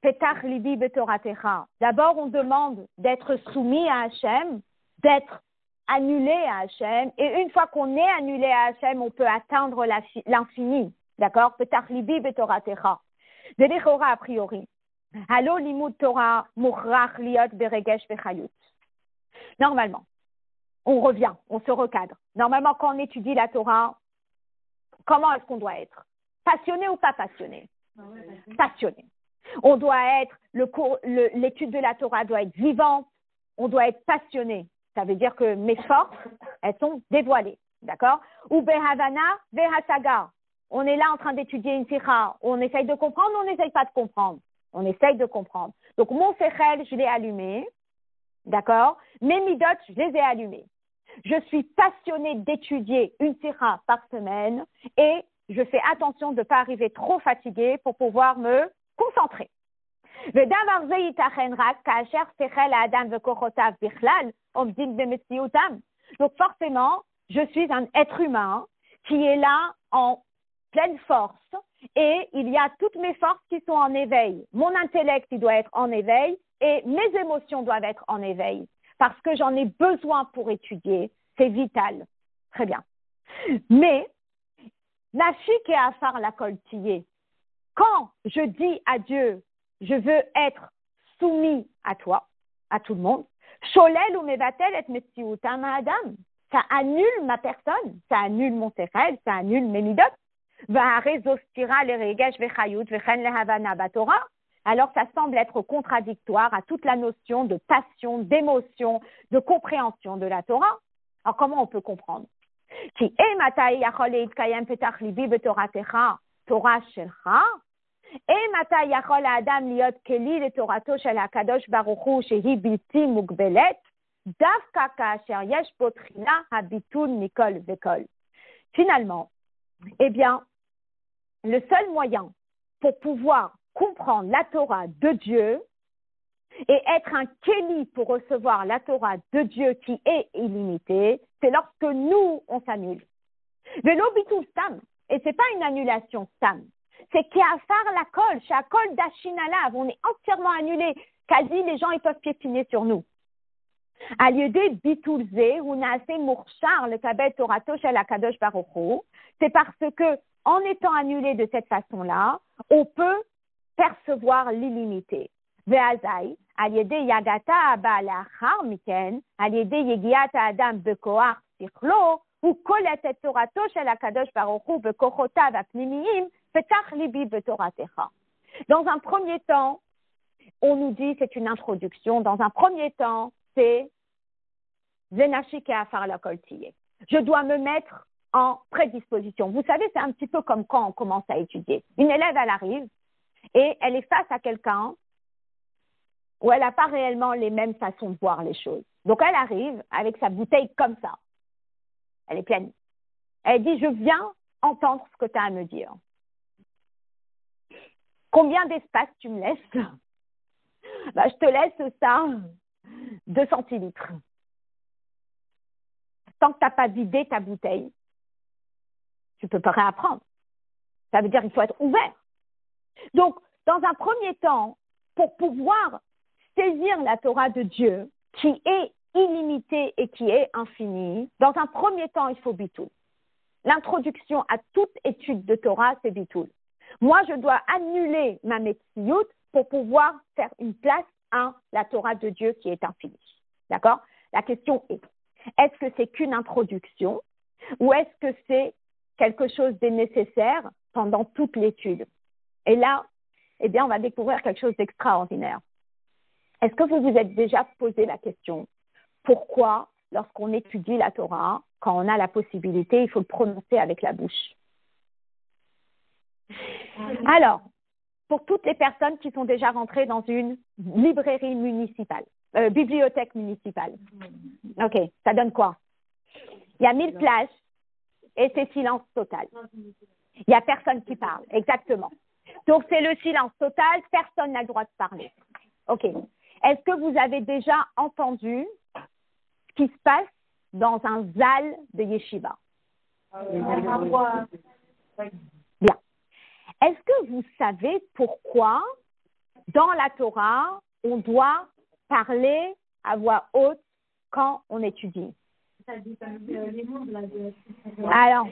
petach libi betoratecha. D'abord, on demande d'être soumis à Hachem, d'être annulé à Hachem. Et une fois qu'on est annulé à Hachem, on peut atteindre l'infini. D'accord? Petach libi betoratecha. Delechora a priori. Halo limud Torah mukhrach liot beregesh vechayut. Normalement, on revient, on se recadre. Normalement, quand on étudie la Torah, comment est-ce qu'on doit être? Passionné ou pas passionné? Passionné. On doit être, l'étude de la Torah doit être vivante, on doit être passionné. Ça veut dire que mes forces, elles sont dévoilées. D'accord? Ou behavana vehasaga. On est là en train d'étudier une sikha. On essaye de comprendre ou on n'essaye pas de comprendre? On essaye de comprendre. Donc, mon sechel, je l'ai allumé. D'accord? Mes midot, je les ai allumés. Je suis passionnée d'étudier une sikha par semaine et je fais attention de ne pas arriver trop fatiguée pour pouvoir me concentrer. Donc, forcément, je suis un être humain qui est là en pleine force et il y a toutes mes forces qui sont en éveil. Mon intellect, il doit être en éveil et mes émotions doivent être en éveil parce que j'en ai besoin pour étudier. C'est vital. Très bien. Mais, Nafshi keafar la kol tiyeh, quand je dis à Dieu, je veux être soumis à toi, à tout le monde, Sholel ou mevatel et metsiutam adam. Ça annule ma personne, ça annule mon sechel, ça annule mes midot. Alors ça semble être contradictoire à toute la notion de passion, d'émotion, de compréhension de la Torah. Alors comment on peut comprendre? Torah shelcha. מתי יכול האדם להיות כלי לתורתו של הקדוש ברוך הוא שהיא בלתי מוגבלת, דווקא כאשר יש בו תחילה הביטול מכל וכל. Finalement, eh bien, le seul moyen pour pouvoir comprendre la Torah de Dieu et être un kéli pour recevoir la Torah de Dieu qui est illimitée, c'est lorsque nous, on s'annule. Velo bitul stam, et c'est pas une annulation stam. C'est qu'à la colle, chez Akol d'Achinalav, on est entièrement annulé. Quasi, les gens, ils peuvent piétiner sur nous. À lieu de Bitulze, ou Naase Mourchar, le Kabet Torato chez la Kadosh Baruch, c'est parce que, en étant annulé de cette façon-là, on peut percevoir l'illimité. Ve'azai, à lieu de Yagata Abba Lachar Miken, à lieu de Yegiata Adam Bekoar Sichlo, ou Kolet et Torato chez la Kadosh Baruch Bekochotav Apnimiyim, dans un premier temps, on nous dit c'est une introduction. Dans un premier temps, c'est je dois me mettre en prédisposition. Vous savez, c'est un petit peu comme quand on commence à étudier. Une élève, elle arrive et elle est face à quelqu'un où elle n'a pas réellement les mêmes façons de voir les choses. Donc, elle arrive avec sa bouteille comme ça. Elle est pleine. Elle dit, je viens entendre ce que tu as à me dire. Combien d'espace tu me laisses? Je te laisse ça, 2 centilitres. Tant que tu n'as pas vidé ta bouteille, tu ne peux pas réapprendre. Ça veut dire qu'il faut être ouvert. Donc, dans un premier temps, pour pouvoir saisir la Torah de Dieu, qui est illimitée et qui est infinie, dans un premier temps, il faut bitul. L'introduction à toute étude de Torah, c'est bitul. Moi, je dois annuler ma metsiout pour pouvoir faire une place à la Torah de Dieu qui est infinie. D'accord? La question est-ce que c'est qu'une introduction ou est-ce que c'est quelque chose de nécessaire pendant toute l'étude? Et là, eh bien, on va découvrir quelque chose d'extraordinaire. Est-ce que vous vous êtes déjà posé la question pourquoi, lorsqu'on étudie la Torah, quand on a la possibilité, il faut le prononcer avec la bouche? Alors, pour toutes les personnes qui sont déjà rentrées dans une librairie municipale, bibliothèque municipale, ok, ça donne quoi? Il y a 1000 plages et c'est silence total. Il n'y a personne qui parle, exactement. Donc, c'est le silence total, personne n'a le droit de parler. Ok. Est-ce que vous avez déjà entendu ce qui se passe dans un zal de yeshiva? Bien. Est-ce que vous savez pourquoi, dans la Torah, on doit parler à voix haute quand on étudie? Alors,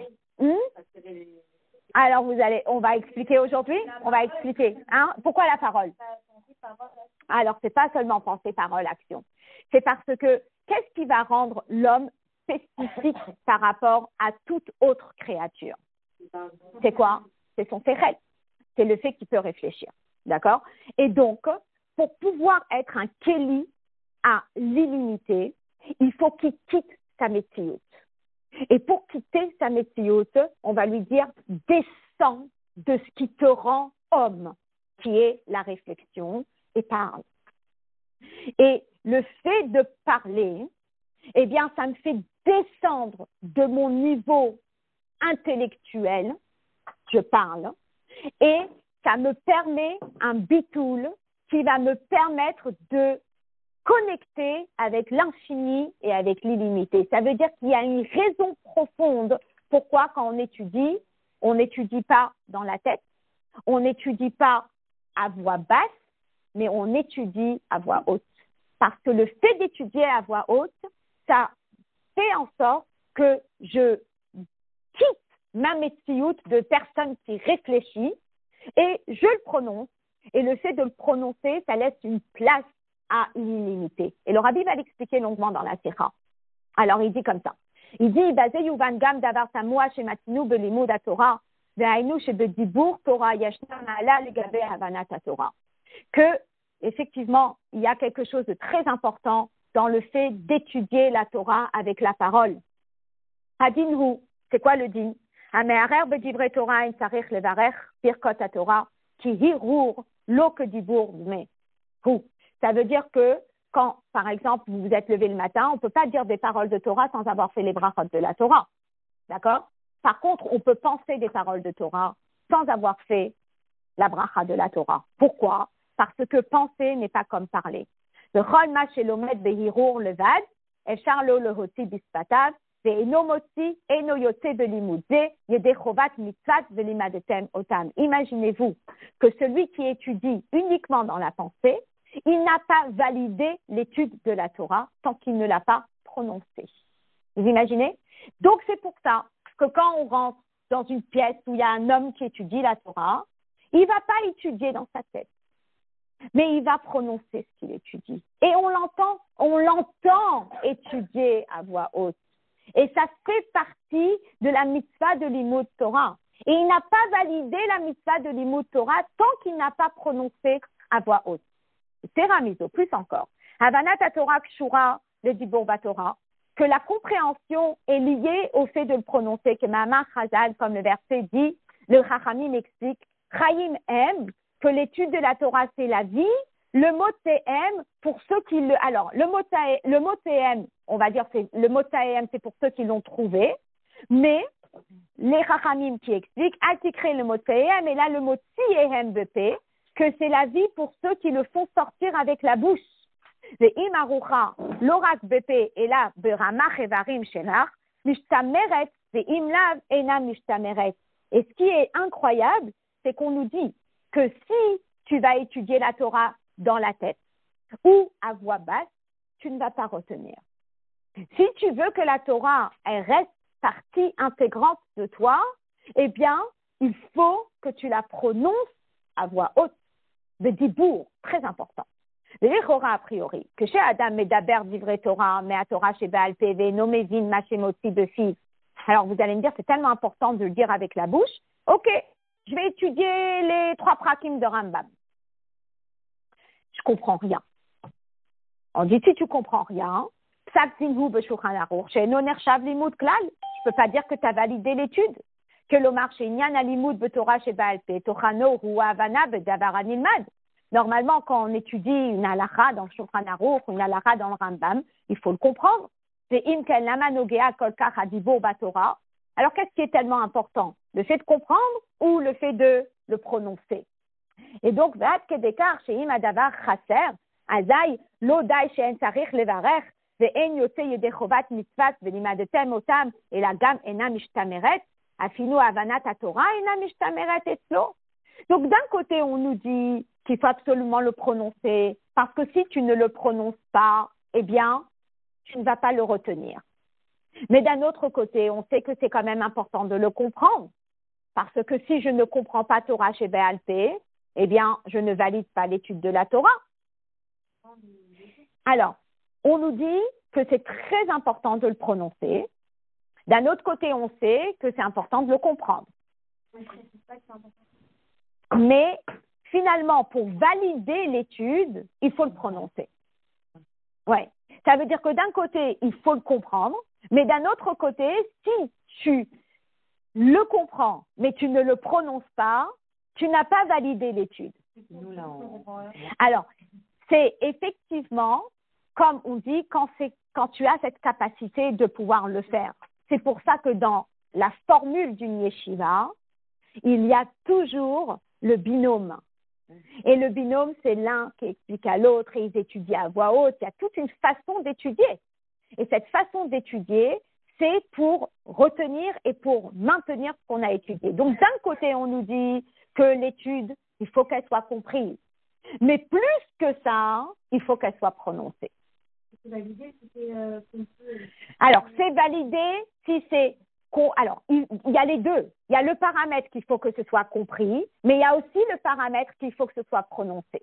alors on va expliquer aujourd'hui. On va expliquer. Hein? Pourquoi la parole? Alors, c'est pas seulement pensée, parole, action. C'est parce que qu'est-ce qui va rendre l'homme spécifique par rapport à toute autre créature? C'est quoi? C'est son sechel. C'est le fait qu'il peut réfléchir. D'accord? Et donc, pour pouvoir être un kéli à l'illimité, il faut qu'il quitte sa métioute. Et pour quitter sa métioute, on va lui dire descends de ce qui te rend homme, qui est la réflexion, et parle. Et le fait de parler, eh bien, ça me fait descendre de mon niveau intellectuel, je parle, et ça me permet un bitoul qui va me permettre de connecter avec l'infini et avec l'illimité. Ça veut dire qu'il y a une raison profonde pourquoi quand on n'étudie pas dans la tête, on n'étudie pas à voix basse, mais on étudie à voix haute. Parce que le fait d'étudier à voix haute, ça fait en sorte que je quitte ma métioute de personne qui réfléchit et je le prononce. Et le fait de le prononcer, ça laisse une place à l'illimité. Et le rabbi va l'expliquer longuement dans la Sikha. Alors, il dit comme ça. Il dit, basé yuvan gam davar samoa shematinu belimud Torah, ve'ainu shebedibur Torah yashna ma'ala legabe havanat Torah. Que, effectivement, il y a quelque chose de très important dans le fait d'étudier la Torah avec la parole. Hadinhu, c'est quoi le din? Hame'arer bedivre Torah in sarich levarech birkot Torah, ki hirur lo que dibur me. Ça veut dire que quand, par exemple, vous vous êtes levé le matin, on ne peut pas dire des paroles de Torah sans avoir fait les brachot de la Torah. D'accord? Par contre, on peut penser des paroles de Torah sans avoir fait la bracha de la Torah. Pourquoi? Parce que penser n'est pas comme parler. Le chol ma shelomed behirur levad, eshar lo lehotzi bispatav, ve'eno motzi eno yotze belimudze, yede chovat mitzvat velimadetem otam. Imaginez-vous que celui qui étudie uniquement dans la pensée, il n'a pas validé l'étude de la Torah tant qu'il ne l'a pas prononcée. Vous imaginez? Donc c'est pour ça que quand on rentre dans une pièce où il y a un homme qui étudie la Torah, il ne va pas étudier dans sa tête, mais il va prononcer ce qu'il étudie. Et on l'entend étudier à voix haute. Et ça fait partie de la mitzvah de l'imoud Torah. Et il n'a pas validé la mitzvah de l'imoud Torah tant qu'il n'a pas prononcé à voix haute. C'est ramizo, plus encore. Havanat Torah kshura le dibur Torah, que la compréhension est liée au fait de le prononcer, que Ma'amar Chazal, comme le verset dit, le Chachamim explique, Chaim aime, que l'étude de la Torah c'est la vie, le mot T'em, pour ceux qui le... Alors, le mot T'em, on va dire, le mot T'em, c'est pour ceux qui l'ont trouvé, mais les Chachamim qui expliquent, Atikre le mot T'em, et là le mot T'em BP, que c'est la vie pour ceux qui le font sortir avec la bouche. Et l'orak BP et là beramach evarim shelach mishtameret ve'im lav ena mishtameret. Et ce qui est incroyable, c'est qu'on nous dit que si tu vas étudier la Torah dans la tête ou à voix basse, tu ne vas pas retenir. Si tu veux que la Torah elle reste partie intégrante de toi, eh bien, il faut que tu la prononces à voix haute. De dibour, très important. Le Chora a priori, que chez Adam Medaber vivre Torah, mais à Torah chez Baal PV, nommé Vin, Machemoti de fils. Alors vous allez me dire, c'est tellement important de le dire avec la bouche. Ok, je vais étudier les 3 prakim de Rambam. Je comprends rien. On dit, si tu comprends rien, Psak Zinhu Beshulchan Aruch, chez Noner Shav Limud Klal, je peux pas dire que tu as validé l'étude. Que l'Omar chez Nyan Alimud Betorah chez Baal Pe, Tochano ou Havana Bedavar Anilmad. Normalement, quand on étudie une halakha dans le Shulchan Aruch ou une halakha dans le Rambam, il faut le comprendre. C'est im kel lama nogea kol kach hadibur batorah. Alors, qu'est-ce qui est tellement important? Le fait de comprendre ou le fait de le prononcer? Et donc, ve'at kedekar she'im adavar chaser, azai lo dai she'en tzarich levarech, ve'en yotze yedei chovat mitzvat ve'limadetem otam, et la gam ena mishtameret, afinu avanat Torah ena mishtameret etzlo. Donc, d'un côté, on nous dit qu'il faut absolument le prononcer, parce que si tu ne le prononces pas, eh bien, tu ne vas pas le retenir. Mais d'un autre côté, on sait que c'est quand même important de le comprendre, parce que si je ne comprends pas Torah chez Baal Pé, eh bien, je ne valide pas l'étude de la Torah. Alors, on nous dit que c'est très important de le prononcer. D'un autre côté, on sait que c'est important de le comprendre. Mais finalement, pour valider l'étude, il faut le prononcer. Ouais. Ça veut dire que d'un côté, il faut le comprendre, mais d'un autre côté, si tu le comprends, mais tu ne le prononces pas, tu n'as pas validé l'étude. Alors, c'est effectivement, comme on dit, quand tu as cette capacité de pouvoir le faire. C'est pour ça que dans la formule d'une yeshiva, il y a toujours le binôme. Et le binôme, c'est l'un qui explique à l'autre et ils étudient à voix haute. Il y a toute une façon d'étudier. Et cette façon d'étudier, c'est pour retenir et pour maintenir ce qu'on a étudié. Donc, d'un côté, on nous dit que l'étude, il faut qu'elle soit comprise. Mais plus que ça, il faut qu'elle soit prononcée. C'est validé si c'est Alors, c'est validé si c'est alors, il y a les deux. Il y a le paramètre qu'il faut que ce soit compris, mais il y a aussi le paramètre qu'il faut que ce soit prononcé.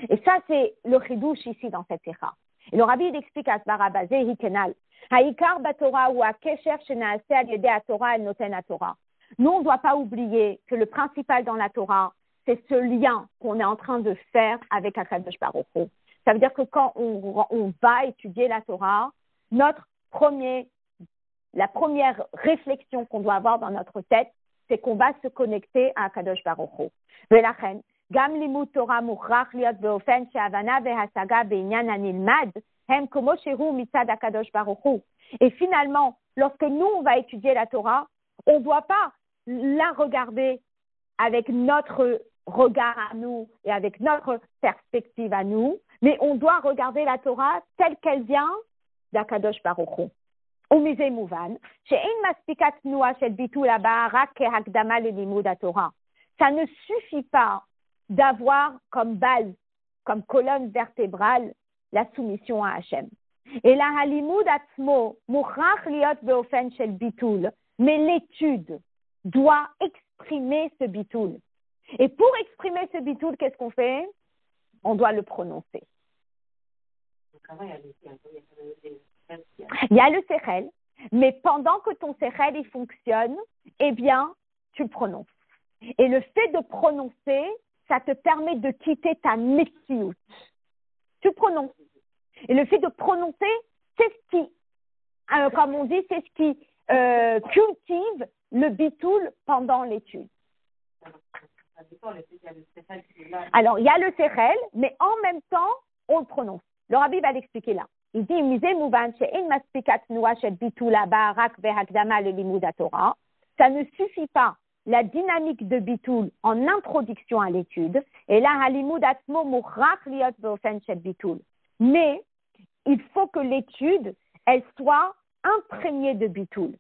Et ça, c'est le chidouche ici dans cette éra. Et le rabbi il explique à Svara Bazé, Hikenal, Haïkar Batora ou Akesher Shenaase al Yede Torah el Noten Torah. Nous, on ne doit pas oublier que le principal dans la Torah, c'est ce lien qu'on est en train de faire avec Akadosh Baruch Hu. Ça veut dire que quand on va étudier la Torah, la première réflexion qu'on doit avoir dans notre tête, c'est qu'on va se connecter à Akadosh Baruch Hu. Velachen, Gam limud Torah mukhrach liot beofen shehavana vehasaga beinyan hanilmad hem komo shehu mitzad Akadosh Baruch Hu. Et finalement, lorsque nous, on va étudier la Torah, on ne doit pas la regarder avec notre regard à nous et avec notre perspective à nous, mais on doit regarder la Torah telle qu'elle vient d'Akadosh Baruch Hu. ומזה מובן שאין מספיקת תנועה של ביטול הבאה רק כהקדמה ללימוד התורה. Ça ne suffit pas d'avoir comme base, comme colonne vertébrale, la soumission à Hachem. Et la הלימוד עצמו מוכרח להיות באופן של ביטול, mais l'étude doit exprimer ce bitul. Et pour exprimer ce bitul, qu'est-ce qu'on fait? On doit le prononcer. Il y a le sechel, mais pendant que ton sechel il fonctionne, eh bien, tu le prononces. Et le fait de prononcer, ça te permet de quitter ta metsiout. Tu prononces. Et le fait de prononcer, c'est ce qui, comme on dit, c'est ce qui cultive le bitoul pendant l'étude. Alors, il y a le sechel, mais en même temps, on le prononce. Le rabbi va l'expliquer là. Il dit, ça ne suffit pas la dynamique de bitoul en introduction à l'étude. Et là, mais il faut que l'étude, elle soit imprégnée de bitoul.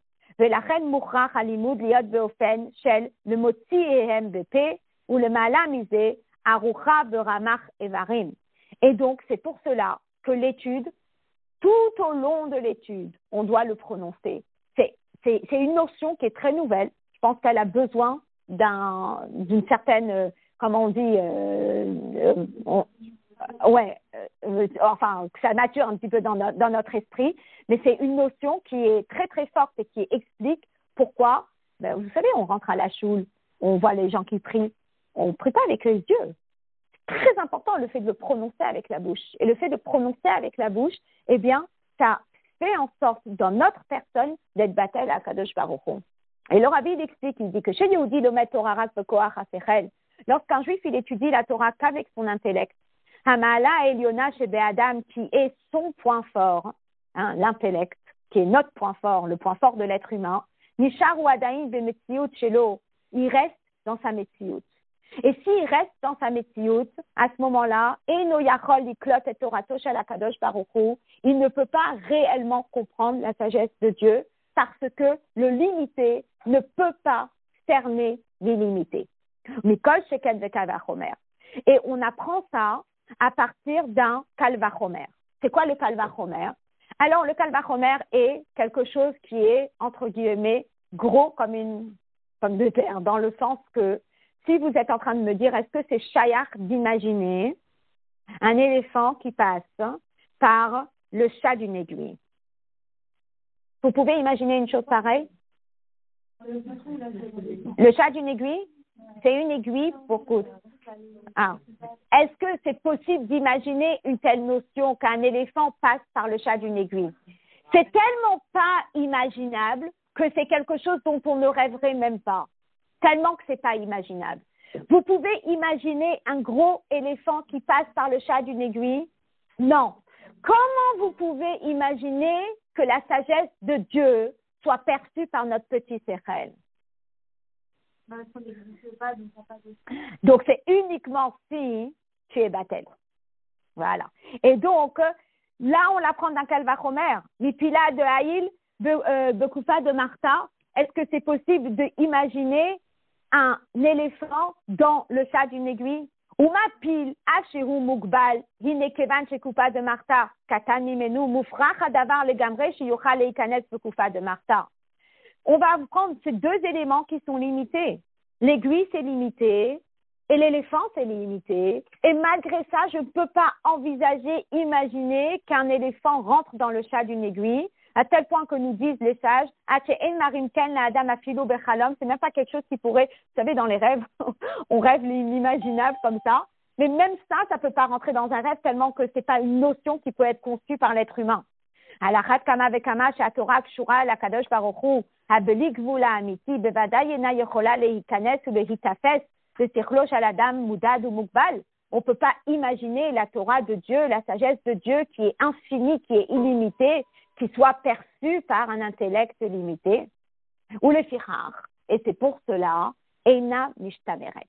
Et donc, c'est pour cela que l'étude, tout au long de l'étude, on doit le prononcer. C'est une notion qui est très nouvelle. Je pense qu'elle a besoin d'une certaine, comment on dit, que ça mature un petit peu dans notre esprit. Mais c'est une notion qui est très très forte et qui explique pourquoi, vous savez, on rentre à la choule, on voit les gens qui prient, on ne prie pas avec les yeux. Très important le fait de le prononcer avec la bouche. Et le fait de prononcer avec la bouche, eh bien, ça fait en sorte dans notre personne d'être battel à Kadosh Baruch Hu. Et le rabbi explique, il dit que chez Yehudi Lomet Torah Rak Bekoach HaSechel, lorsqu'un juif il étudie la Torah qu'avec son intellect, Hamala Eliona chez Be'adam qui est son point fort, l'intellect, qui est notre point fort, le point fort de l'être humain, Nishar ou Adaïn Bemetziut Shelo, il reste dans sa Metziut. Et s'il reste dans sa métiout, à ce moment-là, il ne peut pas réellement comprendre la sagesse de Dieu parce que le limité ne peut pas cerner l'illimité. Et on apprend ça à partir d'un kalvachomer. C'est quoi le kalvachomer? Alors, le kalvachomer est quelque chose qui est, entre guillemets, gros comme une pomme de terre, dans le sens que si vous êtes en train de me dire, est-ce que c'est chayach d'imaginer un éléphant qui passe par le chat d'une aiguille? Vous pouvez imaginer une chose pareille? Le chat d'une aiguille, c'est une aiguille pour coudre. Est-ce que c'est possible d'imaginer une telle notion qu'un éléphant passe par le chat d'une aiguille? C'est tellement pas imaginable que c'est quelque chose dont on ne rêverait même pas. Tellement que c'est pas imaginable. Vous pouvez imaginer un gros éléphant qui passe par le chat d'une aiguille? Non. Comment vous pouvez imaginer que la sagesse de Dieu soit perçue par notre petit sechel? Donc c'est uniquement si tu es battel. Voilà. Et donc, là on l'apprend d'un kalvachomer. Mipila de Haïl, Bekoufa de Martha. Est-ce que c'est possible d'imaginer un éléphant dans le chat d'une aiguille? Ou ma pile, Asheru Mukbal, Hinekevan Shekufa de Martha, Katani Menu, Mufrach Adavar le Gamre, Shiyucha Leikanet Bekufa de Martha. on va prendre ces deux éléments qui sont limités. L'aiguille, c'est limité, et l'éléphant, c'est limité. Et malgré ça, je ne peux pas envisager, imaginer qu'un éléphant rentre dans le chat d'une aiguille, à tel point que nous disent les sages, c'est même pas quelque chose qui pourrait, vous savez, dans les rêves, on rêve l'imaginable comme ça, mais même ça peut pas rentrer dans un rêve tellement que c'est pas une notion qui peut être conçue par l'être humain. Alachat kama vekama she'atorah kshura lakadosh baruch hu habeli gvula amiti bevadai ena yechola lehikanes ou lehitafes besichlo shel adam mudad ou mukbal. On peut pas imaginer la Torah de Dieu, la sagesse de Dieu qui est infinie, qui est illimitée, qui soit perçue par un intellect limité. Ou le fichar. Et c'est pour cela, ena mishtameret.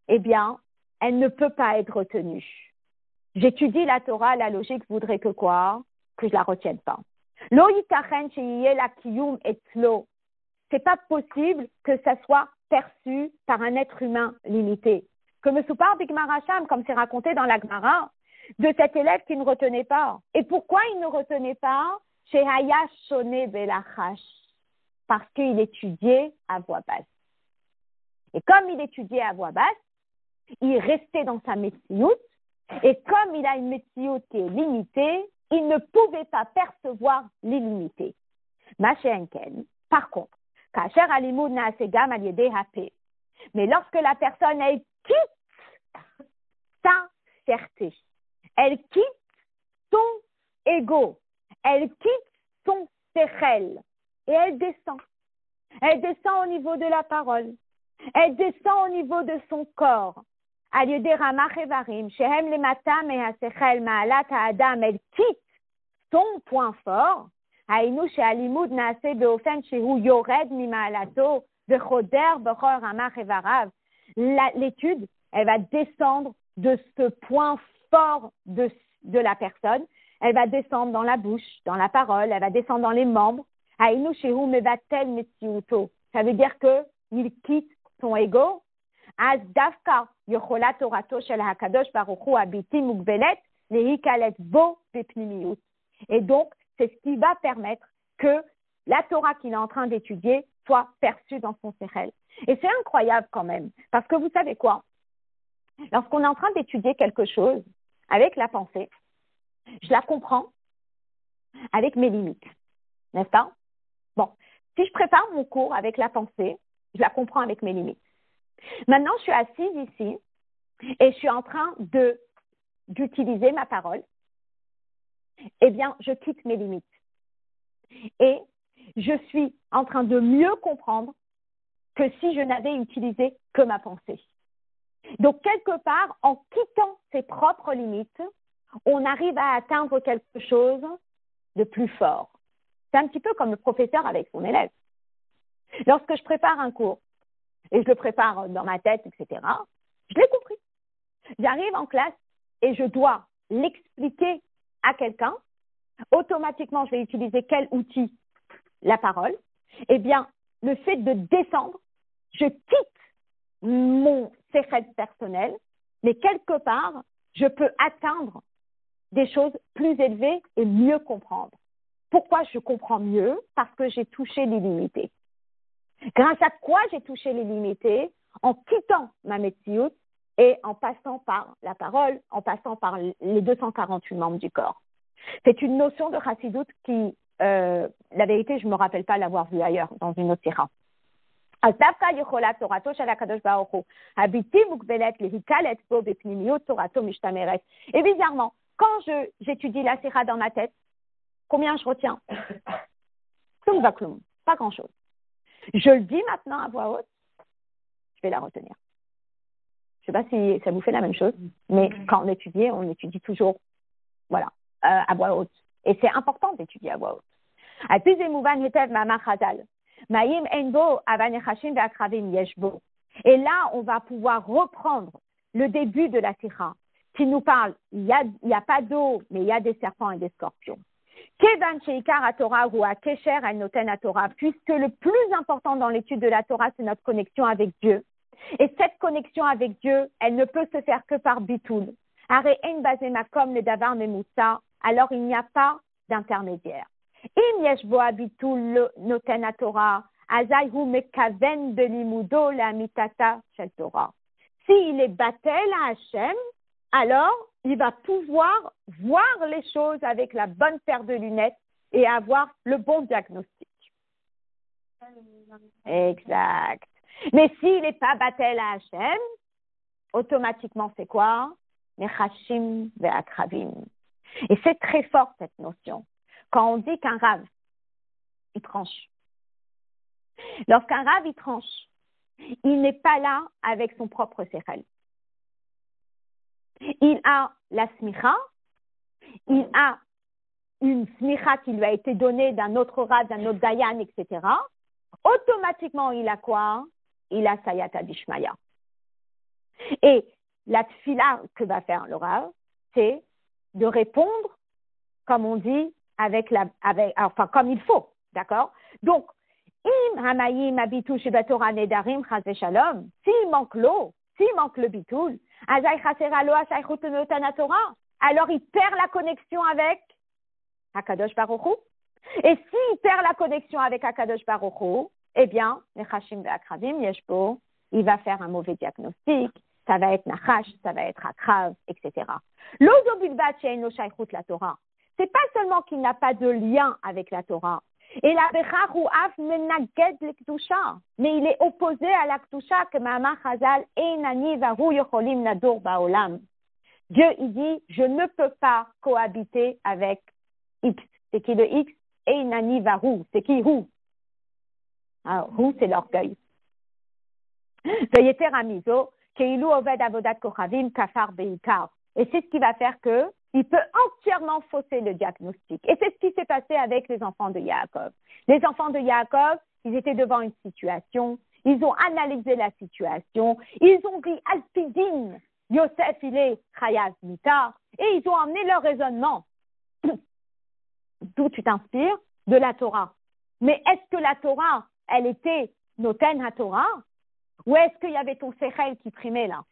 Eh bien, elle ne peut pas être retenue. J'étudie la Torah, la logique voudrait que quoi? Que je la retienne pas. Lo yitachen sheyeh la kiyum etzlo. C'est pas possible que ça soit perçu par un être humain limité. Que me soupar bigmaracham, comme c'est raconté dans la Gemara, de cet élève qui ne retenait pas. Et pourquoi il ne retenait pas? Shehaya shone belachash. Parce qu'il étudiait à voix basse. Et comme il étudiait à voix basse, il restait dans sa metsiout. Et comme il a une metsiout qui est limitée, il ne pouvait pas percevoir l'illimité. Machéenken, par contre, kacher alimud naasegam aliede hape. Mais lorsque la personne, elle quitte sa fierté, elle quitte son ego, elle quitte son sechel, et elle descend. Elle descend au niveau de la parole. Elle descend au niveau de son corps. Elle quitte son point fort. L'étude, elle va descendre de ce point fort de la personne. Elle va descendre dans la bouche, dans la parole, elle va descendre dans les membres. Ça veut dire qu'il quitte son ego. Et donc, c'est ce qui va permettre que la Torah qu'il est en train d'étudier soit perçue dans son sechel. Et c'est incroyable quand même, parce que vous savez quoi? Lorsqu'on est en train d'étudier quelque chose avec la pensée, je la comprends avec mes limites, n'est-ce pas? Bon, si je prépare mon cours avec la pensée, je la comprends avec mes limites. Maintenant, je suis assise ici et je suis en train d'utiliser ma parole. Eh bien, je quitte mes limites. Et je suis en train de mieux comprendre que si je n'avais utilisé que ma pensée. Donc, quelque part, en quittant ses propres limites, on arrive à atteindre quelque chose de plus fort. C'est un petit peu comme le professeur avec son élève. Lorsque je prépare un cours, et je le prépare dans ma tête, etc., je l'ai compris. J'arrive en classe et je dois l'expliquer à quelqu'un. Automatiquement, je vais utiliser quel outil? La parole. Eh bien, le fait de descendre, je quitte mon secret personnel, mais quelque part, je peux atteindre des choses plus élevées et mieux comprendre. Pourquoi je comprends mieux? Parce que j'ai touché l'illimité. Grâce à quoi j'ai touché l'illimité? En quittant ma metsiout et en passant par la parole, en passant par les 248 membres du corps. C'est une notion de chassidout qui, la vérité, je ne me rappelle pas l'avoir vue ailleurs, dans une autre sira. Et bizarrement, quand j'étudie la sira dans ma tête, combien je retiens? Pas grand-chose. Je le dis maintenant à voix haute, je vais la retenir. Je ne sais pas si ça vous fait la même chose, mais quand on étudie toujours, voilà, à voix haute. Et c'est important d'étudier à voix haute. Et là, on va pouvoir reprendre le début de la sira qui nous parle, il y a pas d'eau, mais il y a des serpents et des scorpions. Puisque le plus important dans l'étude de la Torah, c'est notre connexion avec Dieu. Et cette connexion avec Dieu, elle ne peut se faire que par bitoul. Alors il n'y a pas d'intermédiaire. Im yesh bo habitul noten haTorah, azay hu mekaven belimudo la mitata shel Torah. S'il est battel à Hachem, alors il va pouvoir voir les choses avec la bonne paire de lunettes et avoir le bon diagnostic. Exact. Mais s'il n'est pas battel à Hachem, automatiquement c'est quoi? Nechashim ve'akravim. Et c'est très fort cette notion. Quand on dit qu'un rave, il tranche. Lorsqu'un rave, il tranche, il n'est pas là avec son propre sechel. Il a la smicha, il a une smicha qui lui a été donnée d'un autre rave, d'un autre dayan, etc. Automatiquement, il a quoi? Il a sayata dishmaya. Et la tfila que va faire le rave, c'est de répondre, comme on dit, enfin, comme il faut, d'accord? Donc, im hamayim abitul shebatorah nedarim chas v'shalom, s'il manque l'eau, s'il manque le bitoul, azay chasera lo hashaychut noten haTorah, alors il perd la connexion avec Hakadosh Baruch Hu. Et s'il perd la connexion avec Hakadosh Baruch Hu, eh bien, nechashim ve'akravim yeshbo, il va faire un mauvais diagnostic, ça va être nachash, ça va être akrav, etc. L'ozo bilvat she'eino shaychut la Torah. C'est pas seulement qu'il n'a pas de lien avec la Torah. Et la bechach hu af menaged l'kdusha, mais il est opposé à la kdusha que Ma'amar Chazal einani vahu yocholim nadur ba'olam. Dieu, il dit, je ne peux pas cohabiter avec X. C'est qui le X? Einani vahu. C'est qui Hu? Alors, Hu, c'est l'orgueil. Veyeter amizo, keilu oved avodat kochavim kafar beikar. Et c'est ce qui va faire que il peut entièrement fausser le diagnostic. Et c'est ce qui s'est passé avec les enfants de Yaakov. Les enfants de Yaakov, ils étaient devant une situation, ils ont analysé la situation, ils ont dit Alpidin, Yosef, il est Chayaz Mita, et ils ont amené leur raisonnement. D'où tu t'inspires? De la Torah. Mais est-ce que la Torah, elle était Noten HaTorah? Ou est-ce qu'il y avait ton Sechel qui primait là?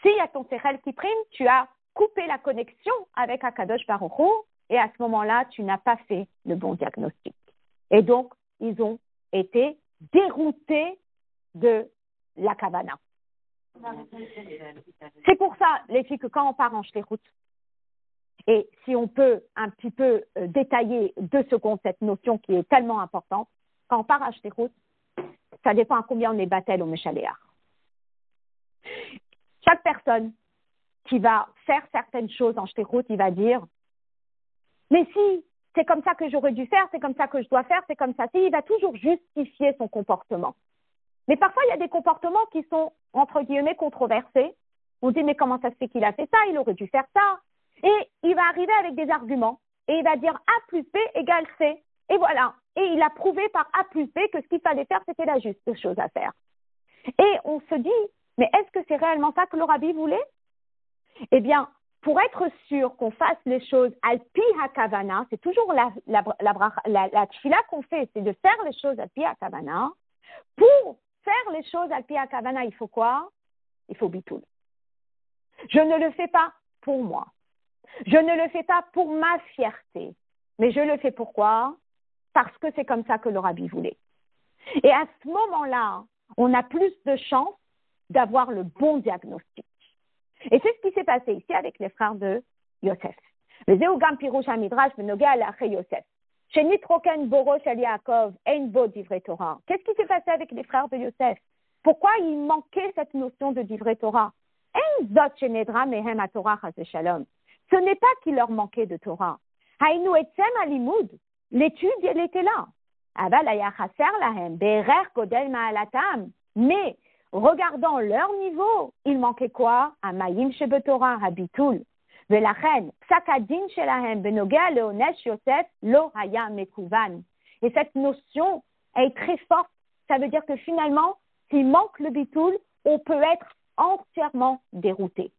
S'il y a ton Sechel qui prime, tu as coupé la connexion avec Hakadosh Baruch Hu, et à ce moment-là, tu n'as pas fait le bon diagnostic. Et donc, ils ont été déroutés de la Kavana. C'est pour ça, les filles, que quand on part en shlichut, et si on peut un petit peu détailler 2 secondes cette notion qui est tellement importante, quand on part en shlichut, ça dépend à combien on est battel au Meshaléach. Chaque personne qui va faire certaines choses en shlichut, il va dire « Mais si, c'est comme ça que j'aurais dû faire, c'est comme ça que je dois faire, c'est comme ça. » Il va toujours justifier son comportement. Mais parfois, il y a des comportements qui sont, entre guillemets, controversés. On dit « Mais comment ça se fait qu'il a fait ça? Il aurait dû faire ça. » Et il va arriver avec des arguments. Et il va dire A plus B égale C. Et voilà. Et il a prouvé par A plus B que ce qu'il fallait faire, c'était la juste chose à faire. Et on se dit « Mais est-ce que c'est réellement ça que le Rabbi voulait ?» Eh bien, pour être sûr qu'on fasse les choses al-pi ha-kavana, c'est toujours la tfila qu'on fait, c'est de faire les choses al-pi ha-kavana. Pour faire les choses al-pi ha-kavana, il faut quoi? Il faut bitoul. Je ne le fais pas pour moi. Je ne le fais pas pour ma fierté. Mais je le fais pourquoi? Parce que c'est comme ça que le Rabbi voulait. Et à ce moment-là, on a plus de chances d'avoir le bon diagnostic. Et c'est ce qui s'est passé ici avec les frères de Yosef. Qu'est-ce qui s'est passé avec les frères de Yosef? Pourquoi il manquait cette notion de divrei Torah? Ce n'est pas qu'il leur manquait de Torah. L'étude, elle était là. Mais regardant leur niveau, il manquait quoi? Amayim shebetorah, habitul. Velachen, psakadin shelahem benogea leonesh Yosef lo haya mekuvan. Et cette notion est très forte. Ça veut dire que finalement, s'il manque le bitul, on peut être entièrement dérouté.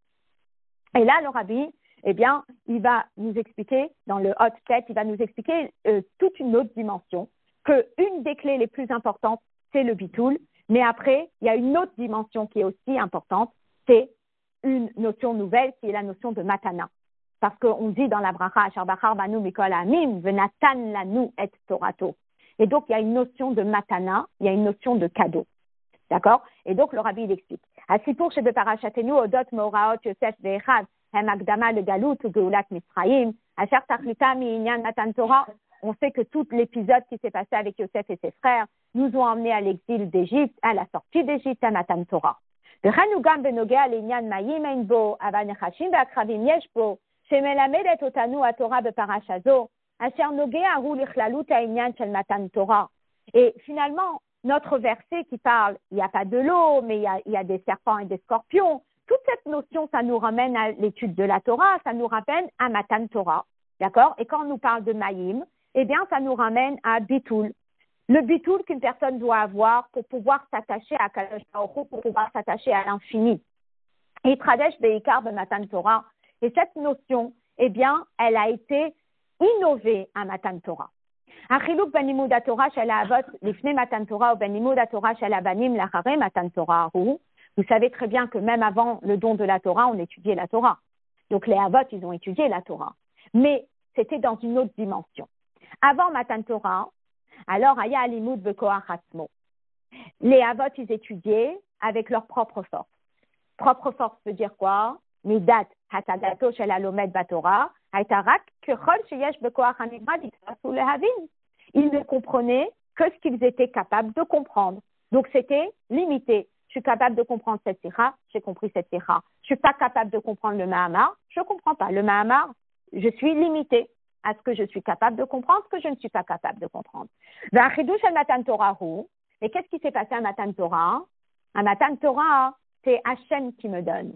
Et là, le Rabbi, eh bien, il va nous expliquer, dans le hot set, il va nous expliquer toute une autre dimension, qu'une des clés les plus importantes, c'est le bitul. Mais après, il y a une autre dimension qui est aussi importante, c'est une notion nouvelle qui est la notion de matana. parce qu'on dit dans la bracha, Asher bachar banu mikol ha'amim, venatan lanu et torato. Et donc, il y a une notion de matana, il y a une notion de cadeau. D'accord? Et donc, le rabbi, il explique. Asipur chez Beparachatenu, Odot, Moraot, Yosef, Ve'echad, Hem Akdama, le Galut, ou Geulat, Misraïm, Asher Tachlita, Mi-Inyan, Matan Torah. On sait que tout l'épisode qui s'est passé avec Yosef et ses frères nous ont emmenés à l'exil d'Égypte, à la sortie d'Égypte, à Matan Torah. V'chanugam benogea l'Inyan Mayim ein bo, ava nechashim ve'akravim yesh bo, shemelamedet otanu haTorah beparashazo, asher nogea hu lichlalut ha'inyan shel Matan Torah. Et finalement, notre verset qui parle, il n'y a pas de l'eau, mais il y a des serpents et des scorpions. Toute cette notion, ça nous ramène à l'étude de la Torah, ça nous ramène à Matan Torah. D'accord? Et quand on nous parle de Maïm, eh bien, ça nous ramène à Bitoul. Le Bitoul qu'une personne doit avoir pour pouvoir s'attacher à Kadosh Baruch Hu, pour pouvoir s'attacher à l'infini. Et Tradesh Beikar de Matan Torah. Et cette notion, eh bien, elle a été innovée à Matan Torah. החילוק בין לימוד התורה של האבות לפני מתן תורה ובין לימוד התורה של הבנים לאחרי מתן תורה הוא, vous savez très bien que même avant le don de la Torah, on étudiait la Torah. Donc les Avot, ils ont étudié la Torah. Mais c'était dans une autre dimension. Avant Matan Torah, alors Aya Alimud Bekoach Atzmo. Les Avot, ils étudiaient avec leur propre force. Propre force veut dire quoi? Midat Hatagato Shel Alomed Batorah, Haitarak Kechol Sheyesh Bekoach Hanimad Yitfasu Lehavin. Ils ne comprenaient que ce qu'ils étaient capables de comprendre. Donc c'était limité. Je suis capable de comprendre cette sikha, j'ai compris cette sikha. Je suis pas capable de comprendre le Mahamar, je comprends pas. Le Mahamar, je suis limité à ce que je suis capable de comprendre, ce que je ne suis pas capable de comprendre. V'achidush al Matan Torah hu. Et qu'est-ce qui s'est passé à Matan Torah? À Matan Torah, c'est Hachem qui me donne.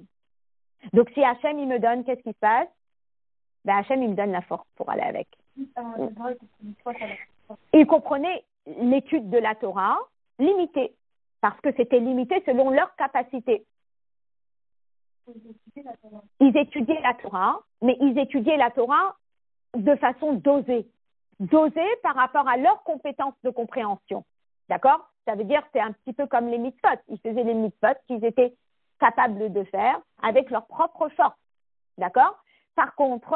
Donc si Hachem il me donne, qu'est-ce qui se passe? Ben Hachem il me donne la force pour aller avec. Ils comprenaient l'étude de la Torah limitée, parce que c'était limité selon leur capacité. Ils étudiaient la Torah, mais ils étudiaient la Torah de façon dosée. Dosée par rapport à leurs compétences de compréhension. D'accord? Ça veut dire que c'est un petit peu comme les mitzvot. Ils faisaient les mitzvot qu'ils étaient capables de faire avec leur propre force. D'accord? Par contre,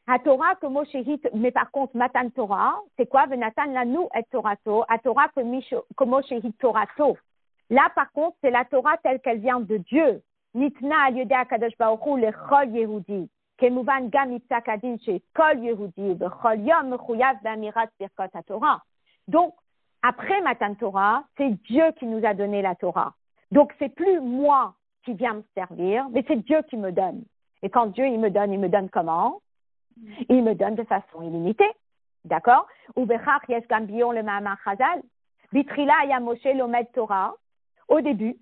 à Torah que Moshe hit, mais par contre, Matan Torah, c'est quoi? Venatan lanu et Torato, à Torah que Moshe hit Torato. Là, par contre, c'est la Torah telle qu'elle vient de Dieu. Nitna al yedei HaKadosh Baruch Hu lechol Yehudi. Kemuvan gam nipsak adin shekol Yehudi. Bechol yom mechuyav be'amirat birkot HaTorah. Donc, après Matan Torah, c'est Dieu qui nous a donné la Torah. Donc, c'est plus moi qui viens me servir, mais c'est Dieu qui me donne. Et quand Dieu, il me donne comment? Il me donne de façon illimitée. D'accord? Ou bechach yesh gam biyon le ma'amar chazal. Bitrila ya Moshe lomed Torah. Au début,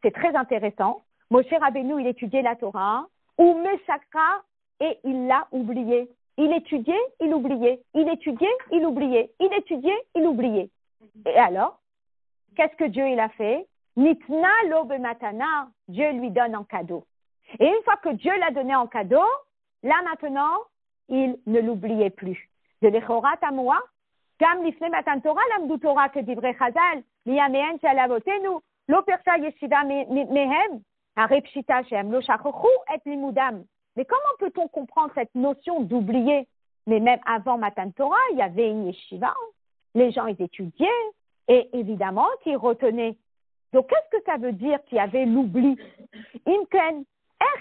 c'est très intéressant. Moshe Rabbeinu, il étudiait la Torah, ou Meshakra, et il l'a oublié. Il étudiait, il oubliait. Il étudiait, il oubliait. Il étudiait, il oubliait. Et alors, qu'est-ce que Dieu il a fait? Nitna lo bematana, Dieu lui donne en cadeau. Et une fois que Dieu l'a donné en cadeau, là maintenant, il ne l'oubliait plus. De l'Echorat à moi, Gam lifne Matan Torah, l'amdu Torah que divrei Chazal, liyamehen shalavotenu, lo persa yeshiva mehem, harep shita shem, lo shachochu et limudam. Mais comment peut-on comprendre cette notion d'oublier? Mais même avant Matan Torah, il y avait une yeshiva. Les gens, ils étudiaient et évidemment qu'ils retenaient. Donc, qu'est-ce que ça veut dire qu'il y avait l'oubli? Imken,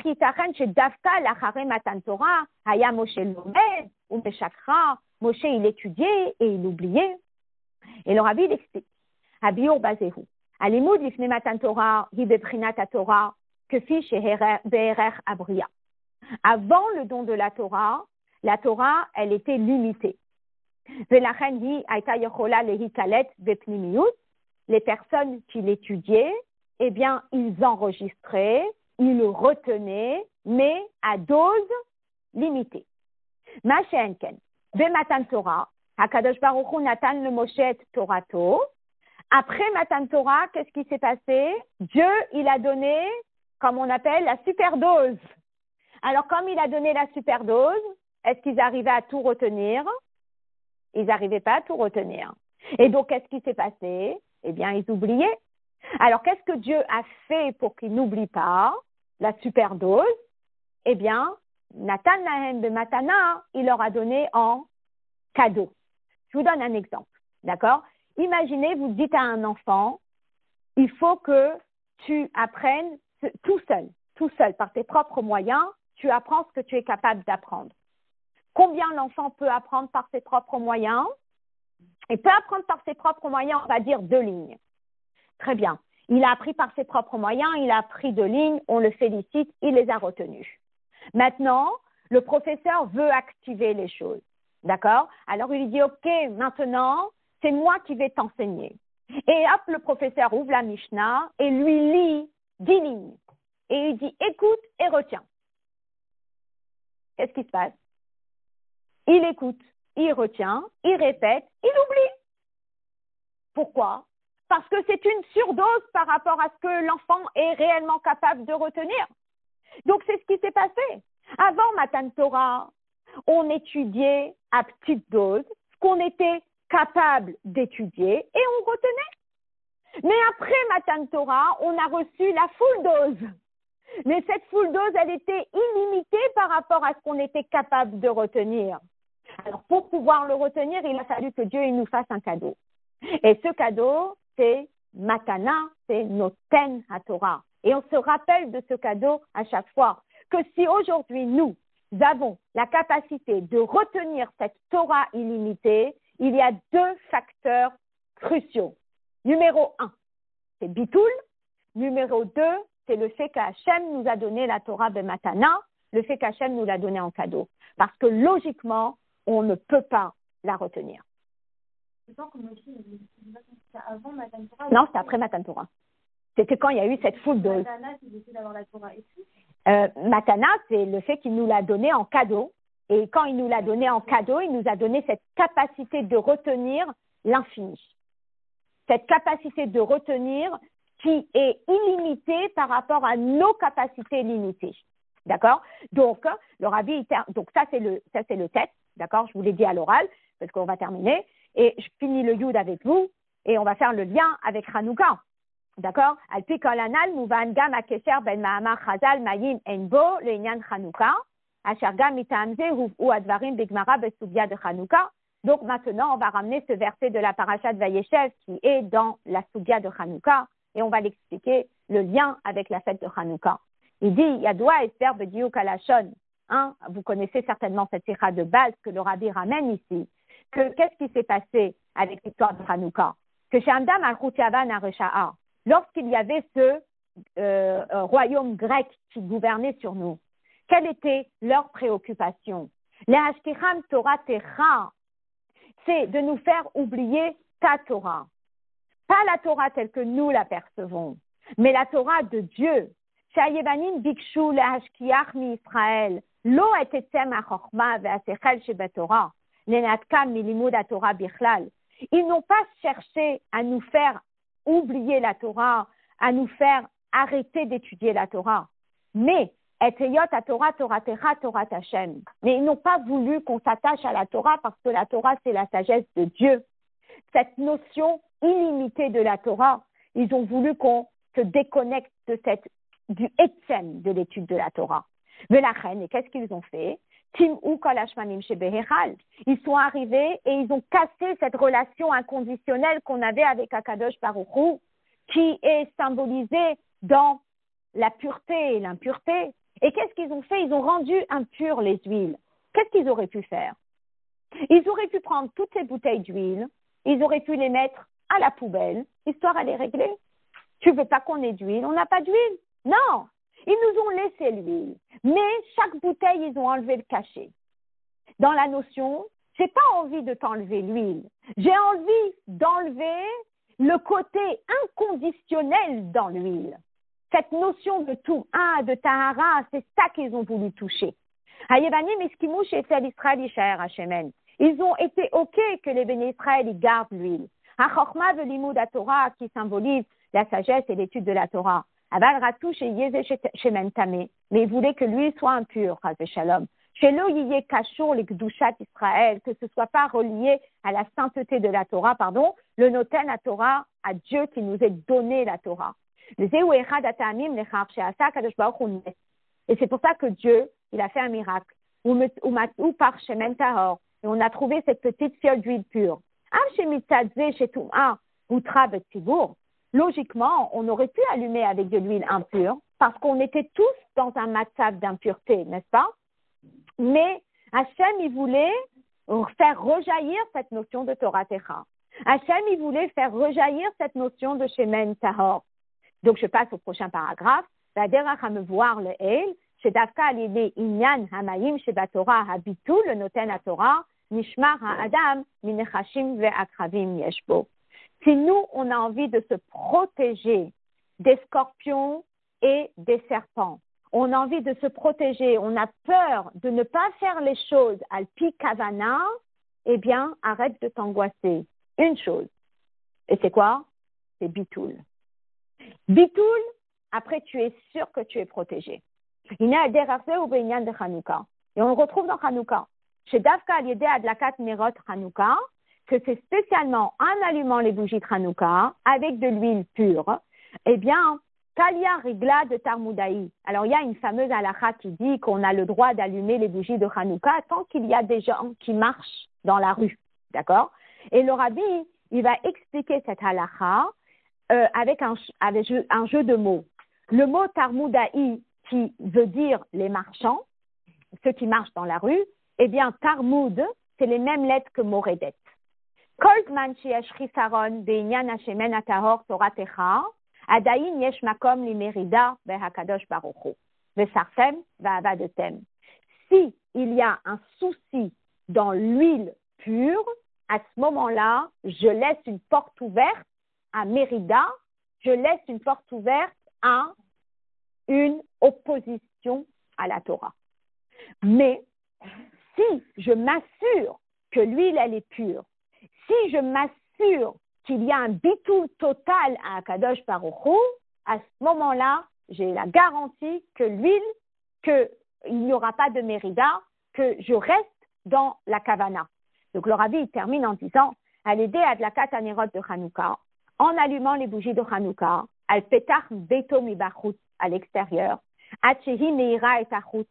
yitachen shedavka lachare Matan Torah, haya Moshe lomed, ou Meshakra. Moshe, il étudiait et il oubliait. Et le rabbi, il explique. Habiur bazehu. Alimud lifne Matan Torah, hi bebrinat Torah, kefi she'erech abria. Avant le don de la Torah, elle était limitée. Velachen hi aita yechola lehikalet bepnimiyut. Les personnes qui l'étudiaient, eh bien, ils enregistraient, ils le retenaient, mais à dose limitée. Ma she'enken. Matan Torah, HaKadosh Baruch Hu Natan le Moshe Torato. Après Matan Torah, qu'est-ce qui s'est passé? Dieu, il a donné, comme on appelle, la superdose. Alors, comme il a donné la superdose, est-ce qu'ils arrivaient à tout retenir? Ils n'arrivaient pas à tout retenir. Et donc, qu'est-ce qui s'est passé? Eh bien, ils oubliaient. Alors, qu'est-ce que Dieu a fait pour qu'ils n'oublient pas la superdose? Eh bien, Natan lahem bematana, il leur a donné en cadeau. Je vous donne un exemple, d'accord? Imaginez, vous dites à un enfant, il faut que tu apprennes tout seul, par tes propres moyens, tu apprends ce que tu es capable d'apprendre. Combien l'enfant peut apprendre par ses propres moyens? Il peut apprendre par ses propres moyens, on va dire 2 lignes. Très bien. Il a appris par ses propres moyens, il a appris 2 lignes, on le félicite, il les a retenues. Maintenant, le professeur veut activer les choses. D'accord? Alors, il lui dit, OK, maintenant, c'est moi qui vais t'enseigner. Et hop, le professeur ouvre la Mishnah et lui lit 10 lignes. Et il dit, écoute et retiens. Qu'est-ce qui se passe? Il écoute, il retient, il répète, il oublie. Pourquoi? Parce que c'est une surdose par rapport à ce que l'enfant est réellement capable de retenir. Donc, c'est ce qui s'est passé. Avant Matan Torah, on étudiait à petite dose ce qu'on était capable d'étudier et on retenait. Mais après Matan Torah, on a reçu la full dose. Mais cette full dose, elle était illimitée par rapport à ce qu'on était capable de retenir. Alors, pour pouvoir le retenir, il a fallu que Dieu il nous fasse un cadeau. Et ce cadeau, c'est Matana, c'est Noten HaTorah. Et on se rappelle de ce cadeau à chaque fois. Que si aujourd'hui, nous avons la capacité de retenir cette Torah illimitée, il y a 2 facteurs cruciaux. Numéro 1, c'est Bitoul. Numéro 2, c'est le fait qu'Hachem nous a donné la Torah Bematana, le fait qu'Hachem nous l'a donné en cadeau. Parce que logiquement, on ne peut pas la retenir. Avant Matan Torah. Non, c'est après Matan Torah. C'était quand il y a eu cette full dose. Matana, c'est le fait d'avoir la Torah écrite. Matana, c'est le fait qu'il nous l'a donné en cadeau. Et quand il nous l'a donné en cadeau, il nous a donné cette capacité de retenir l'infini. Cette capacité de retenir qui est illimitée par rapport à nos capacités limitées. D'accord? Donc, le Rabbi, donc ça c'est le texte. D'accord? Je vous l'ai dit à l'oral, parce qu'on va terminer. Et je finis le Yud avec vous, et on va faire le lien avec Hanouka. D'accord? Alpi kolanal muvan gam akesher ben ma'amar chazal mayim enbo le'inyan Hanouka, asher gam mitamze huv'u advarim bigmara besugya de Hanouka. Donc maintenant, on va ramener ce verset de la paracha de Vayeshev qui est dans la sugya de Hanouka, et on va l'expliquer, le lien avec la fête de Hanouka. Il dit, Yadoua Esther b'diuk alashon. Vous connaissez certainement cette sikha de base que le Rabbi ramène ici. Qu'est-ce qui s'est passé avec l'histoire de Hanouka? Que chez Amdam al-Khutiavan Aresha'a, lorsqu'il y avait ce royaume grec qui gouvernait sur nous, quelle était leur préoccupation? Les Hashkicham Torah Techa, c'est de nous faire oublier ta Torah. Pas la Torah telle que nous la percevons, mais la Torah de Dieu. Shayevanim bikshu lehashkiach mi Israël, lo etetzem hachokma ve'asechel shebetorah, lenatkam milimud haTorah bichlal. Ils n'ont pas cherché à nous faire oublier la Torah, à nous faire arrêter d'étudier la Torah. Mais eteyot haTorah toratecha Torah Hashem. Mais ils n'ont pas voulu qu'on s'attache à la Torah parce que la Torah c'est la sagesse de Dieu. Cette notion illimitée de la Torah, ils ont voulu qu'on se déconnecte du etzem de l'étude de la Torah. Mais la reine, et qu'est-ce qu'ils ont fait? Ils sont arrivés et ils ont cassé cette relation inconditionnelle qu'on avait avec Akadosh Baruch Hu, qui est symbolisée dans la pureté et l'impureté. Et qu'est-ce qu'ils ont fait? Ils ont rendu impures les huiles. Qu'est-ce qu'ils auraient pu faire? Ils auraient pu prendre toutes ces bouteilles d'huile, ils auraient pu les mettre à la poubelle, histoire à les régler. Tu veux pas qu'on ait d'huile? On n'a pas d'huile. Non, ils nous ont laissé l'huile, mais chaque bouteille, ils ont enlevé le cachet. Dans la notion, j'ai pas envie de t'enlever l'huile, j'ai envie d'enlever le côté inconditionnel dans l'huile. Cette notion de Touma, de Tahara, c'est ça qu'ils ont voulu toucher. Ils ont été OK que les béné Israël ils gardent l'huile. Ha-Chochma ve'limud ha-Torah qui symbolise la sagesse et l'étude de la Torah. Aval ratouche et yeze shemen tameh. Mais ils voulaient que l'huile soit impure, chas v'shalom. Shelo yiyeh kashur l'ikdushat Israël, que ce soit pas relié à la sainteté de la Torah, le noten à Torah, à Dieu qui nous est donné la Torah. Et c'est pour ça que Dieu, il a fait un miracle. Ou par Shemen Tahor. Et on a trouvé cette petite fiole d'huile pure. Logiquement, on aurait pu allumer avec de l'huile impure parce qu'on était tous dans un matzav d'impureté, n'est-ce pas? Mais Hachem, il voulait faire rejaillir cette notion de Torah Techa. Hachem, il voulait faire rejaillir cette notion de Shemen Tahor. Donc, je passe au prochain paragraphe. La derach à me voir le Eil, chez Dafka l'idée Inyan Hamayim, chez Batora Habitu, le Noten à Torah, Nishmar Ha'adam, Minechashim Ve'akravim Yeshbo. Si nous, on a envie de se protéger des scorpions et des serpents, on a envie de se protéger, on a peur de ne pas faire les choses al-pi kavana, eh bien, arrête de t'angoisser. Une chose. Et c'est quoi? C'est bitoul. Bitoul, après, tu es sûr que tu es protégé. Il y a des rarsés ou bényan de Hanouka. Et on le retrouve dans Hanouka. Chez Dafka Aliédé Adlakat Nerot Hanouka, que c'est spécialement en allumant les bougies de Hanouka avec de l'huile pure, eh bien, Talia Rigla de Tarmoudaï. Alors, il y a une fameuse halakha qui dit qu'on a le droit d'allumer les bougies de Hanouka tant qu'il y a des gens qui marchent dans la rue. D'accord? Et le rabbi, il va expliquer cette halakha avec un jeu de mots. Le mot Tarmoudaï, qui veut dire les marchands, ceux qui marchent dans la rue, eh bien, Tarmoud, c'est les mêmes lettres que Moredet. Kolzman sheyesh chisaron be'inyan hashemen atahor toratecha, adayin yesh makom limerida behakadosh baruch hu, vesartem va'avadetem. Si il y a un souci dans l'huile pure, à ce moment-là, je laisse une porte ouverte à Mérida, je laisse une porte ouverte à une opposition à la Torah. Mais si je m'assure que l'huile, elle est pure, si je m'assure qu'il y a un bitoul total à Akadosh Baruch Hu, à ce moment-là, j'ai la garantie que l'huile, qu'il n'y aura pas de Mérida, que je reste dans la Kavana. Donc le rabbi il termine en disant, à l'aider à de la katanérot de Hanouka, en allumant les bougies de Hanouka, al petach beto mibachut à l'extérieur, atchehi meira et achut,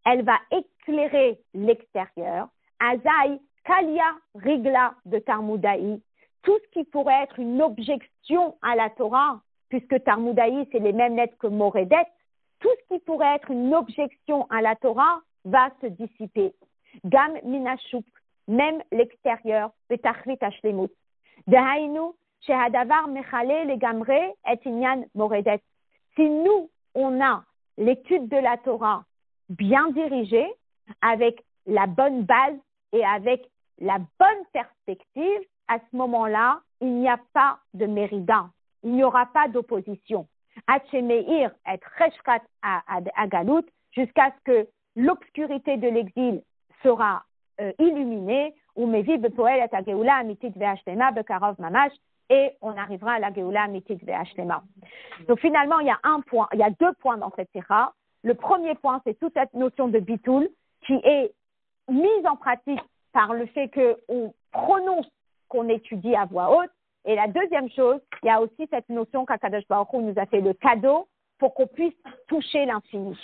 elle va éclairer l'extérieur, azai kalia rigla de Tarmoudaï, tout ce qui pourrait être une objection à la Torah, puisque Tarmoudaï c'est les mêmes lettres que Moredet, tout ce qui pourrait être une objection à la Torah va se dissiper. Gam minashuk, même l'extérieur, betachlit hashlemut. Dehainu, shehadavar mechale legamre et inyan moredet. Si nous, on a l'étude de la Torah bien dirigée, avec la bonne base et avec la bonne perspective, à ce moment-là, il n'y a pas de mérida, il n'y aura pas d'opposition. Hachemeir et reshkat à Galout, jusqu'à ce que l'obscurité de l'exil sera illuminée, ou mevi bepoel et ageoula amitit ve'ashlema bekarov mamash, et on arrivera à la geoula amitit ve'ashlema. Donc finalement, il y a deux points dans cette sira. Le premier point, c'est toute cette notion de bitoul qui est mise en pratique par le fait qu'on prononce qu'on étudie à voix haute. Et la deuxième chose, il y a aussi cette notion qu'Akadosh Baruch Hu nous a fait le cadeau pour qu'on puisse toucher l'infini.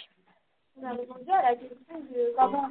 On a répondu à la question de comment